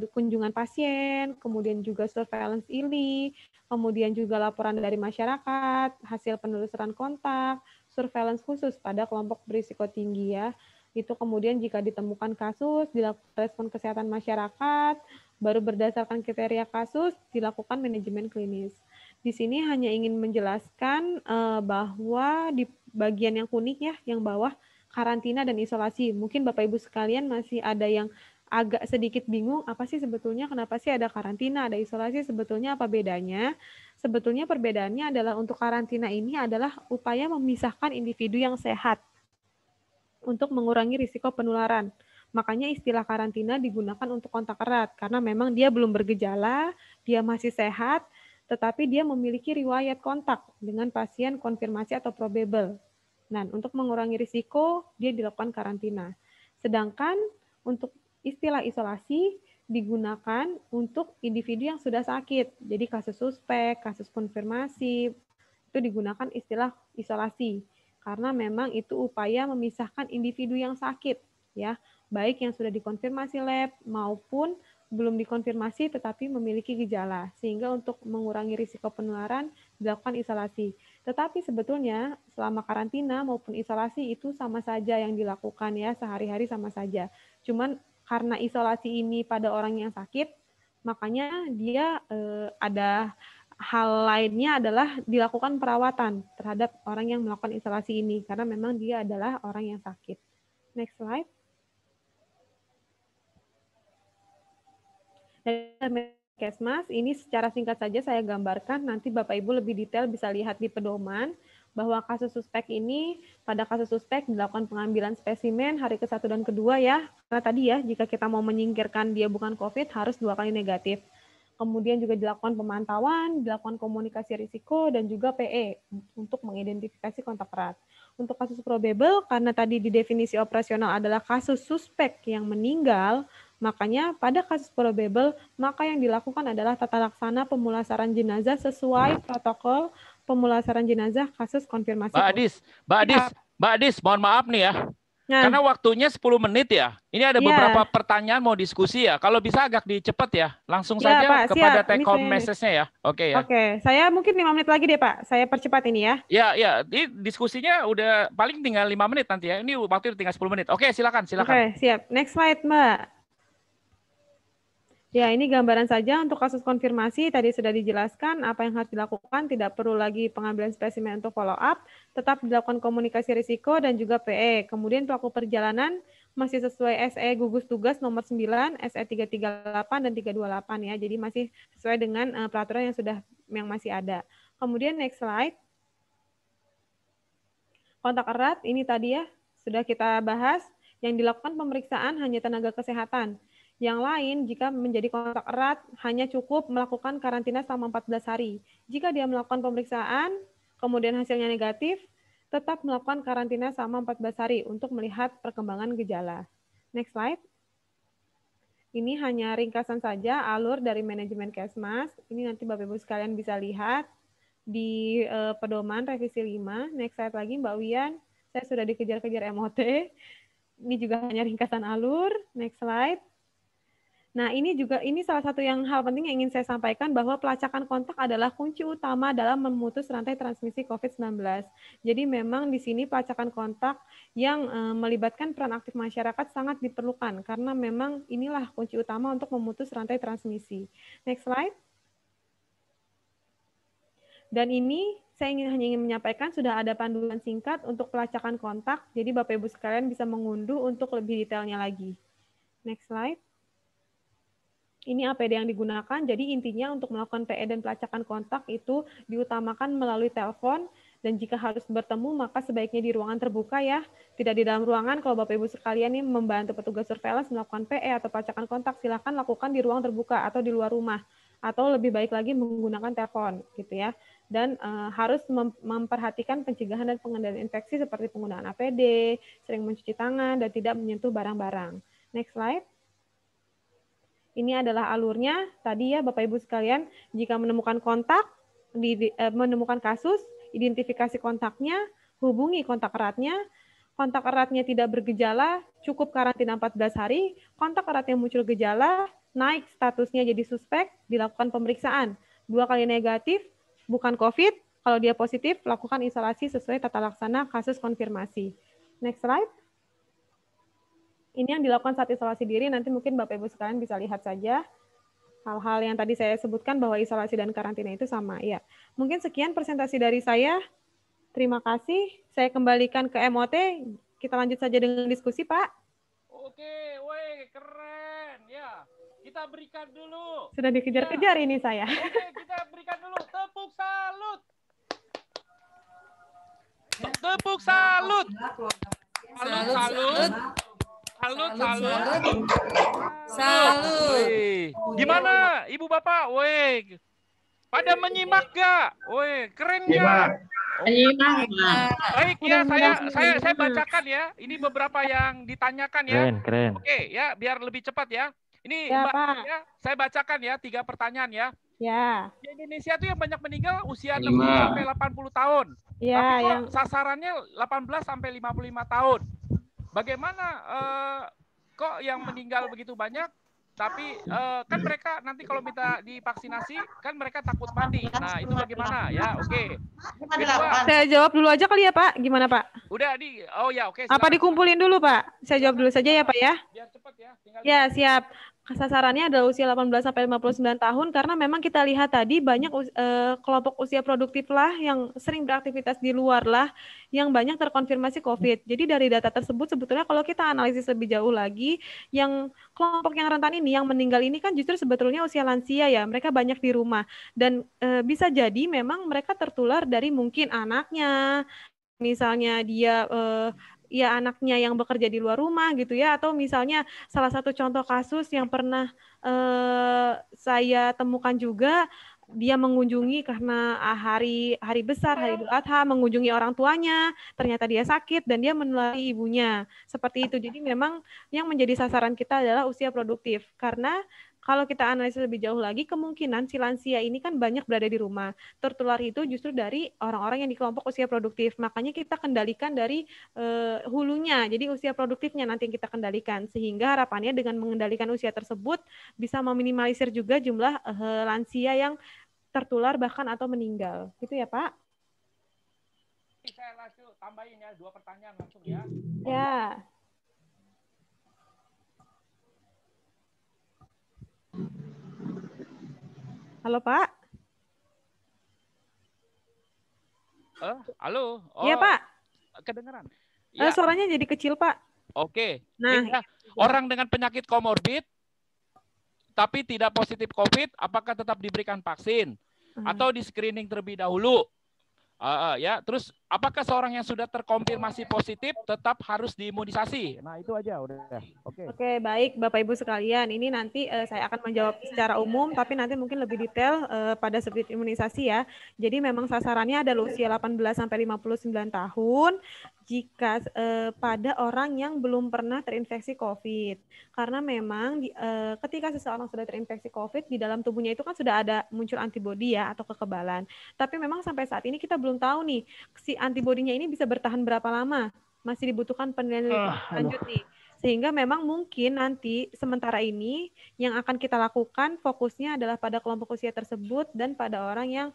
kunjungan pasien, kemudian juga surveillance ILI, kemudian juga laporan dari masyarakat, hasil penelusuran kontak, surveillance khusus pada kelompok berisiko tinggi ya. Itu kemudian jika ditemukan kasus, dilakukan respon kesehatan masyarakat, baru berdasarkan kriteria kasus, dilakukan manajemen klinis. Di sini hanya ingin menjelaskan bahwa di bagian yang kuning ya, yang bawah, karantina dan isolasi. Mungkin Bapak Ibu sekalian masih ada yang agak sedikit bingung, apa sih sebetulnya, kenapa sih ada karantina, ada isolasi, sebetulnya apa bedanya? Sebetulnya perbedaannya adalah untuk karantina ini adalah upaya memisahkan individu yang sehat untuk mengurangi risiko penularan. Makanya istilah karantina digunakan untuk kontak erat, karena memang dia belum bergejala, dia masih sehat, tetapi dia memiliki riwayat kontak dengan pasien konfirmasi atau probable. Nah, untuk mengurangi risiko, dia dilakukan karantina. Sedangkan untuk istilah isolasi digunakan untuk individu yang sudah sakit. Jadi kasus suspek, kasus konfirmasi, itu digunakan istilah isolasi. Karena memang itu upaya memisahkan individu yang sakit, ya, baik yang sudah dikonfirmasi lab maupun belum dikonfirmasi tetapi memiliki gejala, sehingga untuk mengurangi risiko penularan dilakukan isolasi. Tetapi sebetulnya selama karantina maupun isolasi itu sama saja yang dilakukan ya, sehari-hari sama saja. Cuman karena isolasi ini pada orang yang sakit, makanya dia ada hal lainnya adalah dilakukan perawatan terhadap orang yang melakukan isolasi ini, karena memang dia adalah orang yang sakit. Next slide. Dan Kesmas, ini secara singkat saja saya gambarkan, nanti Bapak Ibu lebih detail bisa lihat di pedoman, bahwa kasus suspek ini, pada kasus suspek dilakukan pengambilan spesimen hari ke-1 dan ke-2 ya, karena tadi ya, jika kita mau menyingkirkan dia bukan COVID, harus 2 kali negatif. Kemudian juga dilakukan pemantauan, dilakukan komunikasi risiko, dan juga PE untuk mengidentifikasi kontak erat. Untuk kasus probable, karena tadi di definisi operasional adalah kasus suspek yang meninggal, makanya pada kasus probable, maka yang dilakukan adalah tata laksana pemulasaran jenazah sesuai protokol pemulasaran jenazah kasus konfirmasi. Mbak Adis, mohon maaf nih ya. Nah, karena waktunya 10 menit ya. Ini ada beberapa pertanyaan mau diskusi ya. Kalau bisa agak dicepat ya. Langsung saja Pak, kepada take home message-nya ya. Oke ya. Oke, saya mungkin 5 menit lagi deh Pak. Saya percepat ini ya. Ya. Ini diskusinya udah paling tinggal 5 menit nanti ya. Ini waktu tinggal 10 menit. Oke, silakan. Oke, siap. Next slide, Mbak. Ya, ini gambaran saja untuk kasus konfirmasi. Tadi sudah dijelaskan apa yang harus dilakukan. Tidak perlu lagi pengambilan spesimen untuk follow up. Tetap dilakukan komunikasi risiko dan juga PE. Kemudian pelaku perjalanan masih sesuai SE gugus tugas nomor 9, SE 338 dan 328 ya. Jadi masih sesuai dengan peraturan yang masih ada. Kemudian next slide. Kontak erat ini tadi ya sudah kita bahas. Yang dilakukan pemeriksaan hanya tenaga kesehatan. Yang lain, jika menjadi kontak erat, hanya cukup melakukan karantina selama 14 hari. Jika dia melakukan pemeriksaan, kemudian hasilnya negatif, tetap melakukan karantina selama 14 hari untuk melihat perkembangan gejala. Next slide. Ini hanya ringkasan saja alur dari manajemen Kesmas. Ini nanti Bapak Ibu sekalian bisa lihat di pedoman revisi 5. Next slide lagi Mbak Wian. Saya sudah dikejar-kejar MOT. Ini juga hanya ringkasan alur. Next slide. Nah, ini salah satu hal penting yang ingin saya sampaikan, bahwa pelacakan kontak adalah kunci utama dalam memutus rantai transmisi COVID-19. Jadi memang di sini pelacakan kontak yang melibatkan peran aktif masyarakat sangat diperlukan, karena memang inilah kunci utama untuk memutus rantai transmisi. Next slide. Dan ini saya hanya ingin menyampaikan sudah ada panduan singkat untuk pelacakan kontak, jadi Bapak Ibu sekalian bisa mengunduh untuk lebih detailnya lagi. Next slide. Ini APD yang digunakan, jadi intinya untuk melakukan PE dan pelacakan kontak itu diutamakan melalui telepon, dan jika harus bertemu maka sebaiknya di ruangan terbuka ya, tidak di dalam ruangan. Kalau Bapak Ibu sekalian ini membantu petugas surveillance melakukan PE atau pelacakan kontak, silakan lakukan di ruang terbuka atau di luar rumah, atau lebih baik lagi menggunakan telepon gitu ya. Dan harus memperhatikan pencegahan dan pengendalian infeksi seperti penggunaan APD, sering mencuci tangan, dan tidak menyentuh barang-barang. Next slide. Ini adalah alurnya tadi ya Bapak Ibu sekalian, jika menemukan kontak, menemukan kasus, identifikasi kontaknya, hubungi kontak eratnya tidak bergejala, cukup karantina 14 hari, kontak erat yang muncul gejala, naik statusnya jadi suspek, dilakukan pemeriksaan, 2 kali negatif, bukan COVID, kalau dia positif, lakukan isolasi sesuai tata laksana kasus konfirmasi. Next slide. Ini yang dilakukan saat isolasi diri, nanti mungkin Bapak Ibu sekalian bisa lihat saja hal-hal yang tadi saya sebutkan bahwa isolasi dan karantina itu sama. Ya, mungkin sekian presentasi dari saya. Terima kasih. Saya kembalikan ke MOT. Kita lanjut saja dengan diskusi, Pak. Oke, woi, keren. Ya, kita berikan dulu. Sudah dikejar-kejar ini saya. Oke, kita berikan dulu tepuk salut. Tepuk salut. Salut. Woi, gimana Ibu Bapak? Woi, pada menyimak gak? Woi, keren gak? Baik ya, saya bacakan ya. Ini beberapa yang ditanyakan ya. Keren. Oke ya, biar lebih cepat ya. Ini Ya, Mbak, Pak. ya, saya bacakan ya 3 pertanyaan ya. Ya. Di Indonesia tuh yang banyak meninggal usia 60 sampai 80 tahun. Ya, Tapi kok yang sasarannya 18 sampai 55 tahun. Bagaimana kok yang meninggal begitu banyak? Tapi kan mereka nanti kalau minta divaksinasi kan mereka takut mati. Nah, itu bagaimana ya? Oke. Kedua, saya jawab dulu aja kali ya, Pak. Gimana, Pak? udah di oke. Apa silakan. dikumpulin dulu, Pak? Saya jawab dulu saja ya, Pak ya. Biar cepat ya. Tinggal Ya, siap. Sasarannya adalah usia 18 sampai 59 tahun karena memang kita lihat tadi banyak kelompok usia produktif lah yang sering beraktivitas di luar lah yang banyak terkonfirmasi COVID. Jadi dari data tersebut sebetulnya kalau kita analisis lebih jauh lagi, yang kelompok yang rentan ini yang meninggal ini kan justru sebetulnya usia lansia ya. Mereka banyak di rumah dan bisa jadi memang mereka tertular dari mungkin anaknya, misalnya dia ya anaknya yang bekerja di luar rumah gitu ya, atau misalnya salah satu contoh kasus yang pernah saya temukan juga, dia mengunjungi karena hari besar, hari Idul Adha, mengunjungi orang tuanya, ternyata dia sakit dan dia menulari ibunya, seperti itu. Jadi memang yang menjadi sasaran kita adalah usia produktif, karena kalau kita analisis lebih jauh lagi, kemungkinan si lansia ini kan banyak berada di rumah. Tertular itu justru dari orang-orang yang di kelompok usia produktif. Makanya kita kendalikan dari hulunya. Jadi usia produktifnya nanti yang kita kendalikan. Sehingga harapannya dengan mengendalikan usia tersebut bisa meminimalisir juga jumlah lansia yang tertular bahkan atau meninggal. Gitu ya, Pak? saya langsung tambahin ya 2 pertanyaan langsung ya. Ya. Halo, Pak. Halo. Iya, Pak. Kedengeran. Ya. Suaranya jadi kecil, Pak. Oke. Nah, ya. Orang dengan penyakit komorbid tapi tidak positif COVID, apakah tetap diberikan vaksin atau di screening terlebih dahulu? Ya, terus apakah seorang yang sudah terkonfirmasi positif tetap harus diimunisasi? Nah, itu aja udah. Oke, baik Bapak Ibu sekalian. Ini nanti saya akan menjawab secara umum, tapi nanti mungkin lebih detail pada subjek imunisasi ya. Jadi memang sasarannya adalah usia 18 sampai 59 tahun jika pada orang yang belum pernah terinfeksi COVID. Karena memang ketika seseorang sudah terinfeksi COVID, di dalam tubuhnya itu kan sudah ada muncul antibodi ya atau kekebalan. Tapi memang sampai saat ini kita belum tahu nih si antibodinya ini bisa bertahan berapa lama. Masih dibutuhkan penelitian lanjut nih. Sehingga memang mungkin nanti sementara ini yang akan kita lakukan fokusnya adalah pada kelompok usia tersebut dan pada orang yang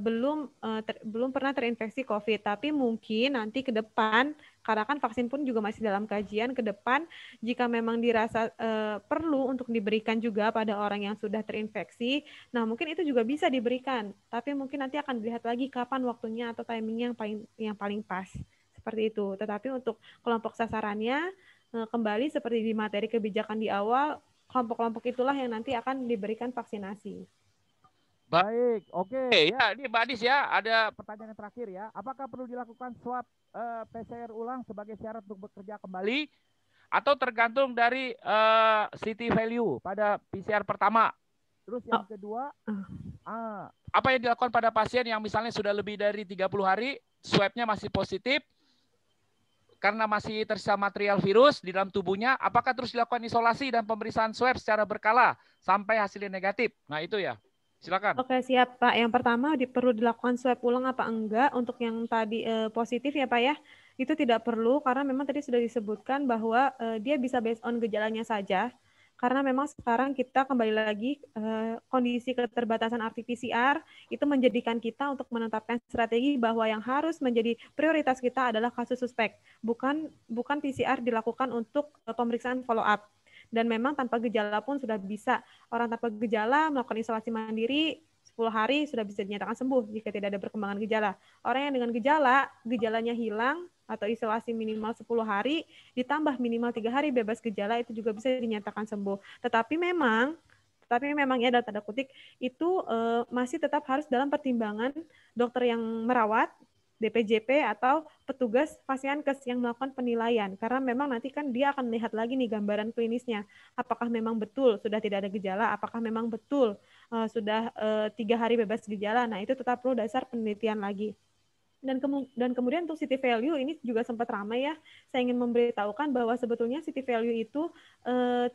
belum pernah terinfeksi COVID. Tapi mungkin nanti ke depan, karena kan vaksin pun juga masih dalam kajian, ke depan jika memang dirasa perlu untuk diberikan juga pada orang yang sudah terinfeksi, nah mungkin itu juga bisa diberikan. Tapi mungkin nanti akan dilihat lagi kapan waktunya atau timingnya yang paling pas. Seperti itu. Tetapi untuk kelompok sasarannya, kembali seperti di materi kebijakan di awal, kelompok-kelompok itulah yang nanti akan diberikan vaksinasi. Baik, oke. Ya, ini Mbak Adis ya, ada pertanyaan yang terakhir ya. Apakah perlu dilakukan swab PCR ulang sebagai syarat untuk bekerja kembali atau tergantung dari city value pada PCR pertama? Terus yang kedua, apa yang dilakukan pada pasien yang misalnya sudah lebih dari 30 hari, swabnya masih positif, karena masih tersisa material virus di dalam tubuhnya, apakah terus dilakukan isolasi dan pemeriksaan swab secara berkala sampai hasilnya negatif? Nah itu ya, silakan. Oke, siap Pak. Yang pertama perlu dilakukan swab ulang apa enggak untuk yang tadi positif ya Pak ya? Itu tidak perlu karena memang tadi sudah disebutkan bahwa dia bisa based on gejalanya saja. Karena memang sekarang kita kembali lagi kondisi keterbatasan RT-PCR itu menjadikan kita untuk menetapkan strategi bahwa yang harus menjadi prioritas kita adalah kasus suspek, bukan PCR dilakukan untuk pemeriksaan follow up. Dan memang tanpa gejala pun sudah bisa. Orang tanpa gejala melakukan isolasi mandiri 10 hari sudah bisa dinyatakan sembuh jika tidak ada perkembangan gejala. Orang yang dengan gejalanya hilang atau isolasi minimal 10 hari, ditambah minimal 3 hari bebas gejala, itu juga bisa dinyatakan sembuh. Tetapi memang ya dalam tanda kutip, itu masih tetap harus dalam pertimbangan dokter yang merawat, DPJP atau petugas Pasienkes yang melakukan penilaian, karena memang nanti kan dia akan melihat lagi nih gambaran klinisnya, apakah memang betul sudah tidak ada gejala, apakah memang betul sudah 3 hari bebas gejala. Nah, itu tetap perlu dasar penelitian lagi. Dan kemudian untuk city value ini juga sempat ramai ya. Saya ingin memberitahukan bahwa sebetulnya city value itu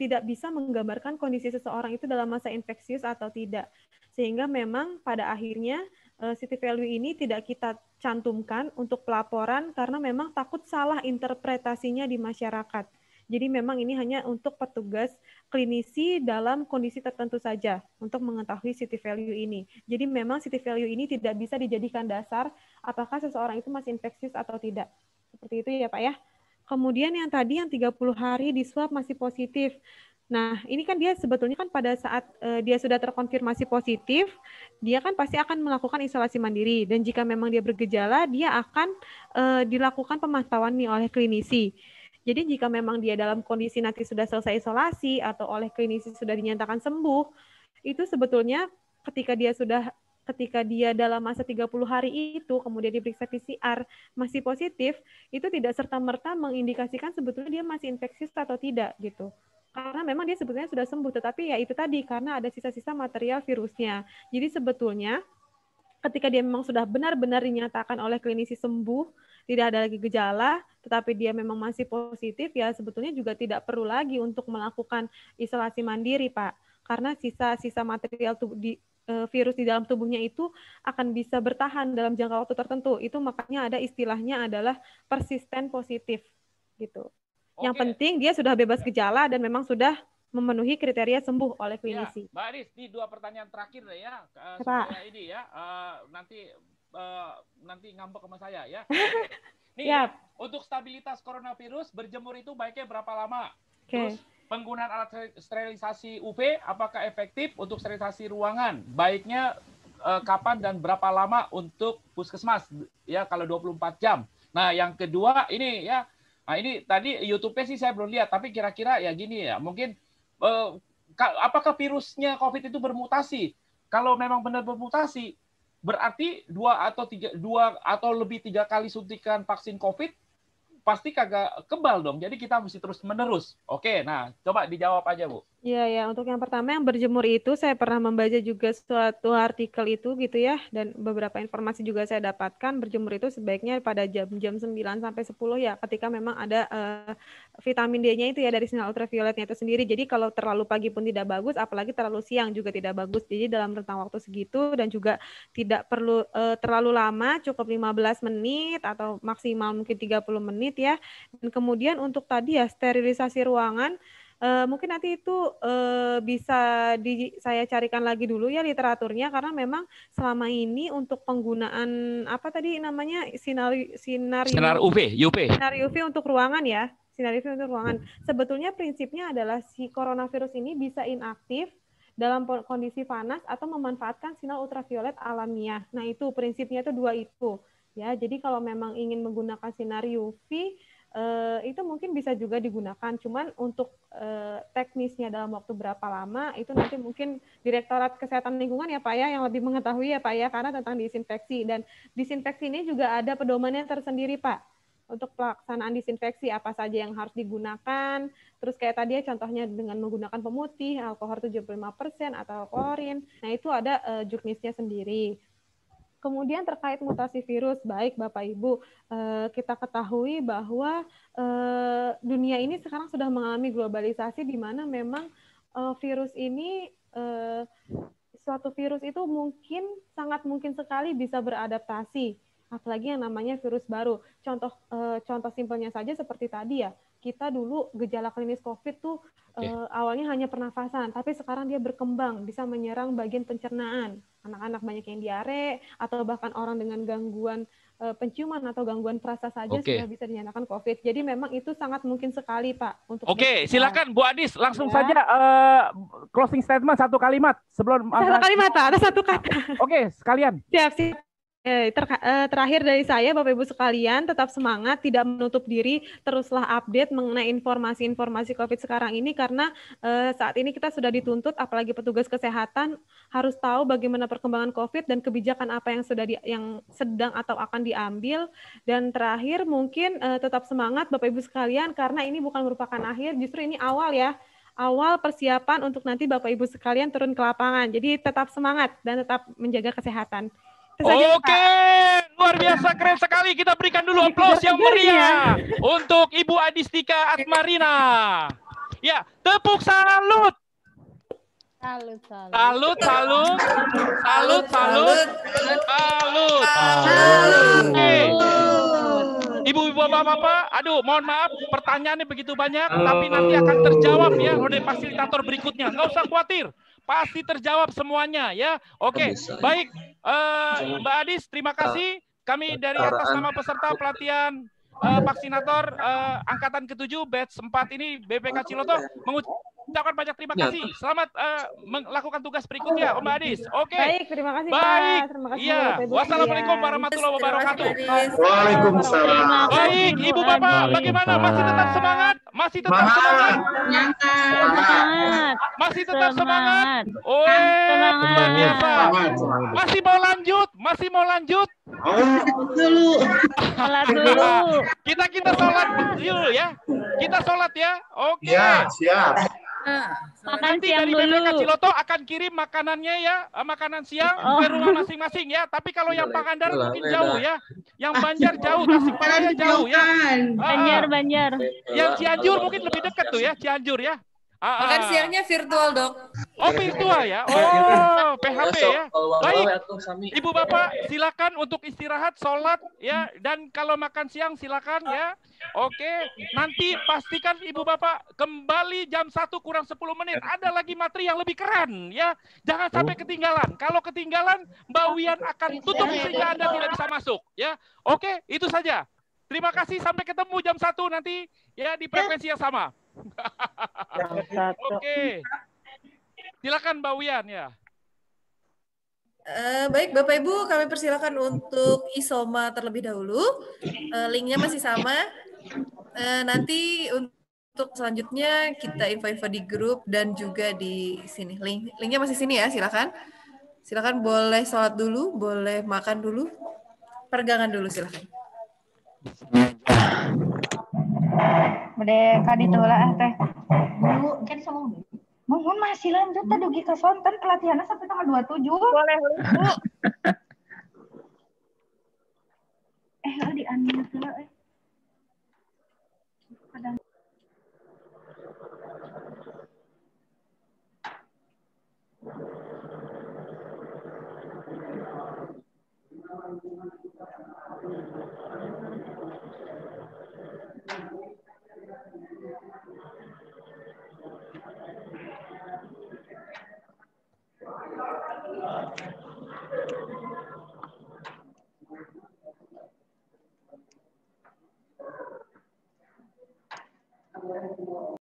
tidak bisa menggambarkan kondisi seseorang itu dalam masa infeksius atau tidak. Sehingga memang pada akhirnya city value ini tidak kita cantumkan untuk pelaporan karena memang takut salah interpretasinya di masyarakat. Jadi memang ini hanya untuk petugas klinisi dalam kondisi tertentu saja untuk mengetahui city value ini. Jadi memang city value ini tidak bisa dijadikan dasar apakah seseorang itu masih infeksius atau tidak. Seperti itu ya Pak ya. Kemudian yang tadi yang 30 hari di swab masih positif. Nah, ini kan dia sebetulnya kan pada saat dia sudah terkonfirmasi positif, dia kan pasti akan melakukan isolasi mandiri. Dan jika memang dia bergejala, dia akan dilakukan pemantauan nih oleh klinisi. Jadi jika memang dia dalam kondisi nanti sudah selesai isolasi atau oleh klinisi sudah dinyatakan sembuh, itu sebetulnya ketika dia dalam masa 30 hari itu kemudian diperiksa PCR masih positif, itu tidak serta-merta mengindikasikan sebetulnya dia masih infeksius atau tidak gitu. Karena memang dia sebetulnya sudah sembuh, tetapi ya itu tadi karena ada sisa-sisa material virusnya. Jadi sebetulnya ketika dia memang sudah benar-benar dinyatakan oleh klinisi sembuh, tidak ada lagi gejala, tetapi dia memang masih positif, ya sebetulnya juga tidak perlu lagi untuk melakukan isolasi mandiri, Pak. Karena sisa-sisa material virus di dalam tubuhnya itu akan bisa bertahan dalam jangka waktu tertentu. Itu makanya ada istilahnya adalah persisten positif, gitu. Oke. Yang penting dia sudah bebas gejala dan memang sudah memenuhi kriteria sembuh oleh klinisi. Ya, Mbak Aris, di 2 pertanyaan terakhir ya, supaya ini ya, nanti ngambek sama saya ya. Nih, ya, untuk stabilitas coronavirus berjemur itu baiknya berapa lama? Terus penggunaan alat sterilisasi UV apakah efektif untuk sterilisasi ruangan? Baiknya kapan dan berapa lama untuk puskesmas? Ya, kalau 24 jam. Nah, yang kedua ini ya, nah ini tadi YouTube-nya sih saya belum lihat, tapi kira-kira ya gini ya, mungkin apakah virusnya COVID itu bermutasi? Kalau memang benar bermutasi, berarti 2 atau lebih 3 kali suntikan vaksin COVID pasti kagak kebal dong. Jadi kita mesti terus menerus. Oke, nah coba dijawab aja Bu. Iya, untuk yang pertama yang berjemur itu saya pernah membaca juga suatu artikel itu gitu ya, dan beberapa informasi juga saya dapatkan berjemur itu sebaiknya pada jam 9 sampai 10 ya, ketika memang ada vitamin D-nya itu ya dari sinar ultravioletnya itu sendiri. Jadi kalau terlalu pagi pun tidak bagus, apalagi terlalu siang juga tidak bagus. Jadi dalam rentang waktu segitu dan juga tidak perlu terlalu lama, cukup 15 menit atau maksimal mungkin 30 menit ya. Dan kemudian untuk tadi ya sterilisasi ruangan, mungkin nanti itu bisa saya carikan lagi dulu ya literaturnya, karena memang selama ini untuk penggunaan apa tadi namanya sinar UV untuk ruangan ya, sinar UV untuk ruangan. Sebetulnya prinsipnya adalah si coronavirus ini bisa inaktif dalam kondisi panas atau memanfaatkan sinar ultraviolet alamiah. Nah, itu prinsipnya itu 2 itu. Ya, jadi kalau memang ingin menggunakan sinar UV itu mungkin bisa juga digunakan, cuman untuk teknisnya dalam waktu berapa lama itu nanti mungkin Direktorat Kesehatan Lingkungan ya Pak ya yang lebih mengetahui ya Pak ya, karena tentang disinfeksi, dan disinfeksi ini juga ada pedomannya tersendiri Pak untuk pelaksanaan disinfeksi apa saja yang harus digunakan. Terus kayak tadi ya contohnya dengan menggunakan pemutih, alkohol 75% atau klorin. Nah, itu ada juknisnya sendiri. Kemudian terkait mutasi virus, baik Bapak Ibu, kita ketahui bahwa dunia ini sekarang sudah mengalami globalisasi di mana memang virus ini, suatu virus itu sangat mungkin sekali bisa beradaptasi. apalagi yang namanya virus baru. Contoh simpelnya saja seperti tadi ya, kita dulu gejala klinis COVID tuh awalnya hanya pernafasan, tapi sekarang dia berkembang, bisa menyerang bagian pencernaan. Anak-anak banyak yang diare, atau bahkan orang dengan gangguan penciuman atau gangguan perasa saja sudah bisa dinyatakan COVID. Jadi memang itu sangat mungkin sekali, Pak. Untuk silakan Bu Adis, langsung saja closing statement satu kalimat sebelum. Satu kalimat, Pak. Ada satu kata. Sekalian. Siap. Terakhir dari saya, Bapak Ibu sekalian, tetap semangat, tidak menutup diri, teruslah update mengenai informasi-informasi COVID sekarang ini, karena saat ini kita sudah dituntut, apalagi petugas kesehatan harus tahu bagaimana perkembangan COVID dan kebijakan apa yang yang sedang atau akan diambil. Dan terakhir mungkin tetap semangat Bapak Ibu sekalian, karena ini bukan merupakan akhir, justru ini awal ya. Awal persiapan untuk nanti Bapak Ibu sekalian turun ke lapangan. Jadi tetap semangat dan tetap menjaga kesehatan. Oke, luar biasa, keren sekali. Kita berikan dulu aplaus yang meriah untuk Ibu Adistika Asmarina. Ya, tepuk salut. Salut. Ibu-ibu, bapak-bapak, aduh, mohon maaf, pertanyaannya begitu banyak, tapi nanti akan terjawab ya oleh fasilitator berikutnya. Nggak usah khawatir, pasti terjawab semuanya ya. Oke, baik, Mbak Adis, terima kasih. Kami dari atas nama peserta pelatihan vaksinator angkatan ke-7 batch 4 ini BPK Ciloto mengucapkan banyak terima kasih. Selamat melakukan tugas berikutnya, Mbak Adis. Oke. Baik, terima kasih, baik. Pak. Terima kasih. Iya. Wassalamualaikum warahmatullahi wabarakatuh. Waalaikumsalam. Baik, Ibu Bapak, bagaimana? Masih tetap semangat? Masih tetap semangat? Masih tetap semangat? Oh, luar biasa. Masih mau lanjut? Masih mau lanjut? Sholat dulu. Kita sholat dulu ya. Kita sholat ya. Oke. Ya, siap. Nanti dari BPK Ciloto akan kirim makanannya ya, makanan siang ke rumah masing-masing ya. Tapi kalau yang Pangandaran mungkin jauh ya. Yang Banjar jauh, Tasikmalaya jauh ya. Banjar. Yang Cianjur mungkin lebih dekat tuh ya, Cianjur ya. Makan siangnya virtual, Dok. Oh, virtual ya. Oh, PHP ya. Baik. Ibu Bapak, silakan untuk istirahat, sholat ya, dan kalau makan siang silakan ya. Oke. Nanti pastikan Ibu Bapak kembali jam 1 kurang 10 menit. Ada lagi materi yang lebih keren ya. Jangan sampai ketinggalan. Kalau ketinggalan, Mbak Wian akan tutup sehingga Anda tidak bisa masuk ya. Oke, itu saja. Terima kasih, sampai ketemu jam 1 nanti ya di frekuensi yang sama. Oke. Silakan Mbak Wian ya. Baik, Bapak Ibu, kami persilakan untuk isoma terlebih dahulu. Linknya masih sama. Nanti untuk selanjutnya kita info-info di grup dan juga di sini. Linknya masih sini ya, silakan. Silakan boleh sholat dulu, boleh makan dulu, peregangan dulu silakan. Udah kadi lah teh. Bu, kan sama mohon masih lanjut tadi dugi ke sonten pelatihannya sampai tanggal 27. Boleh, Bu. Di unmute dulu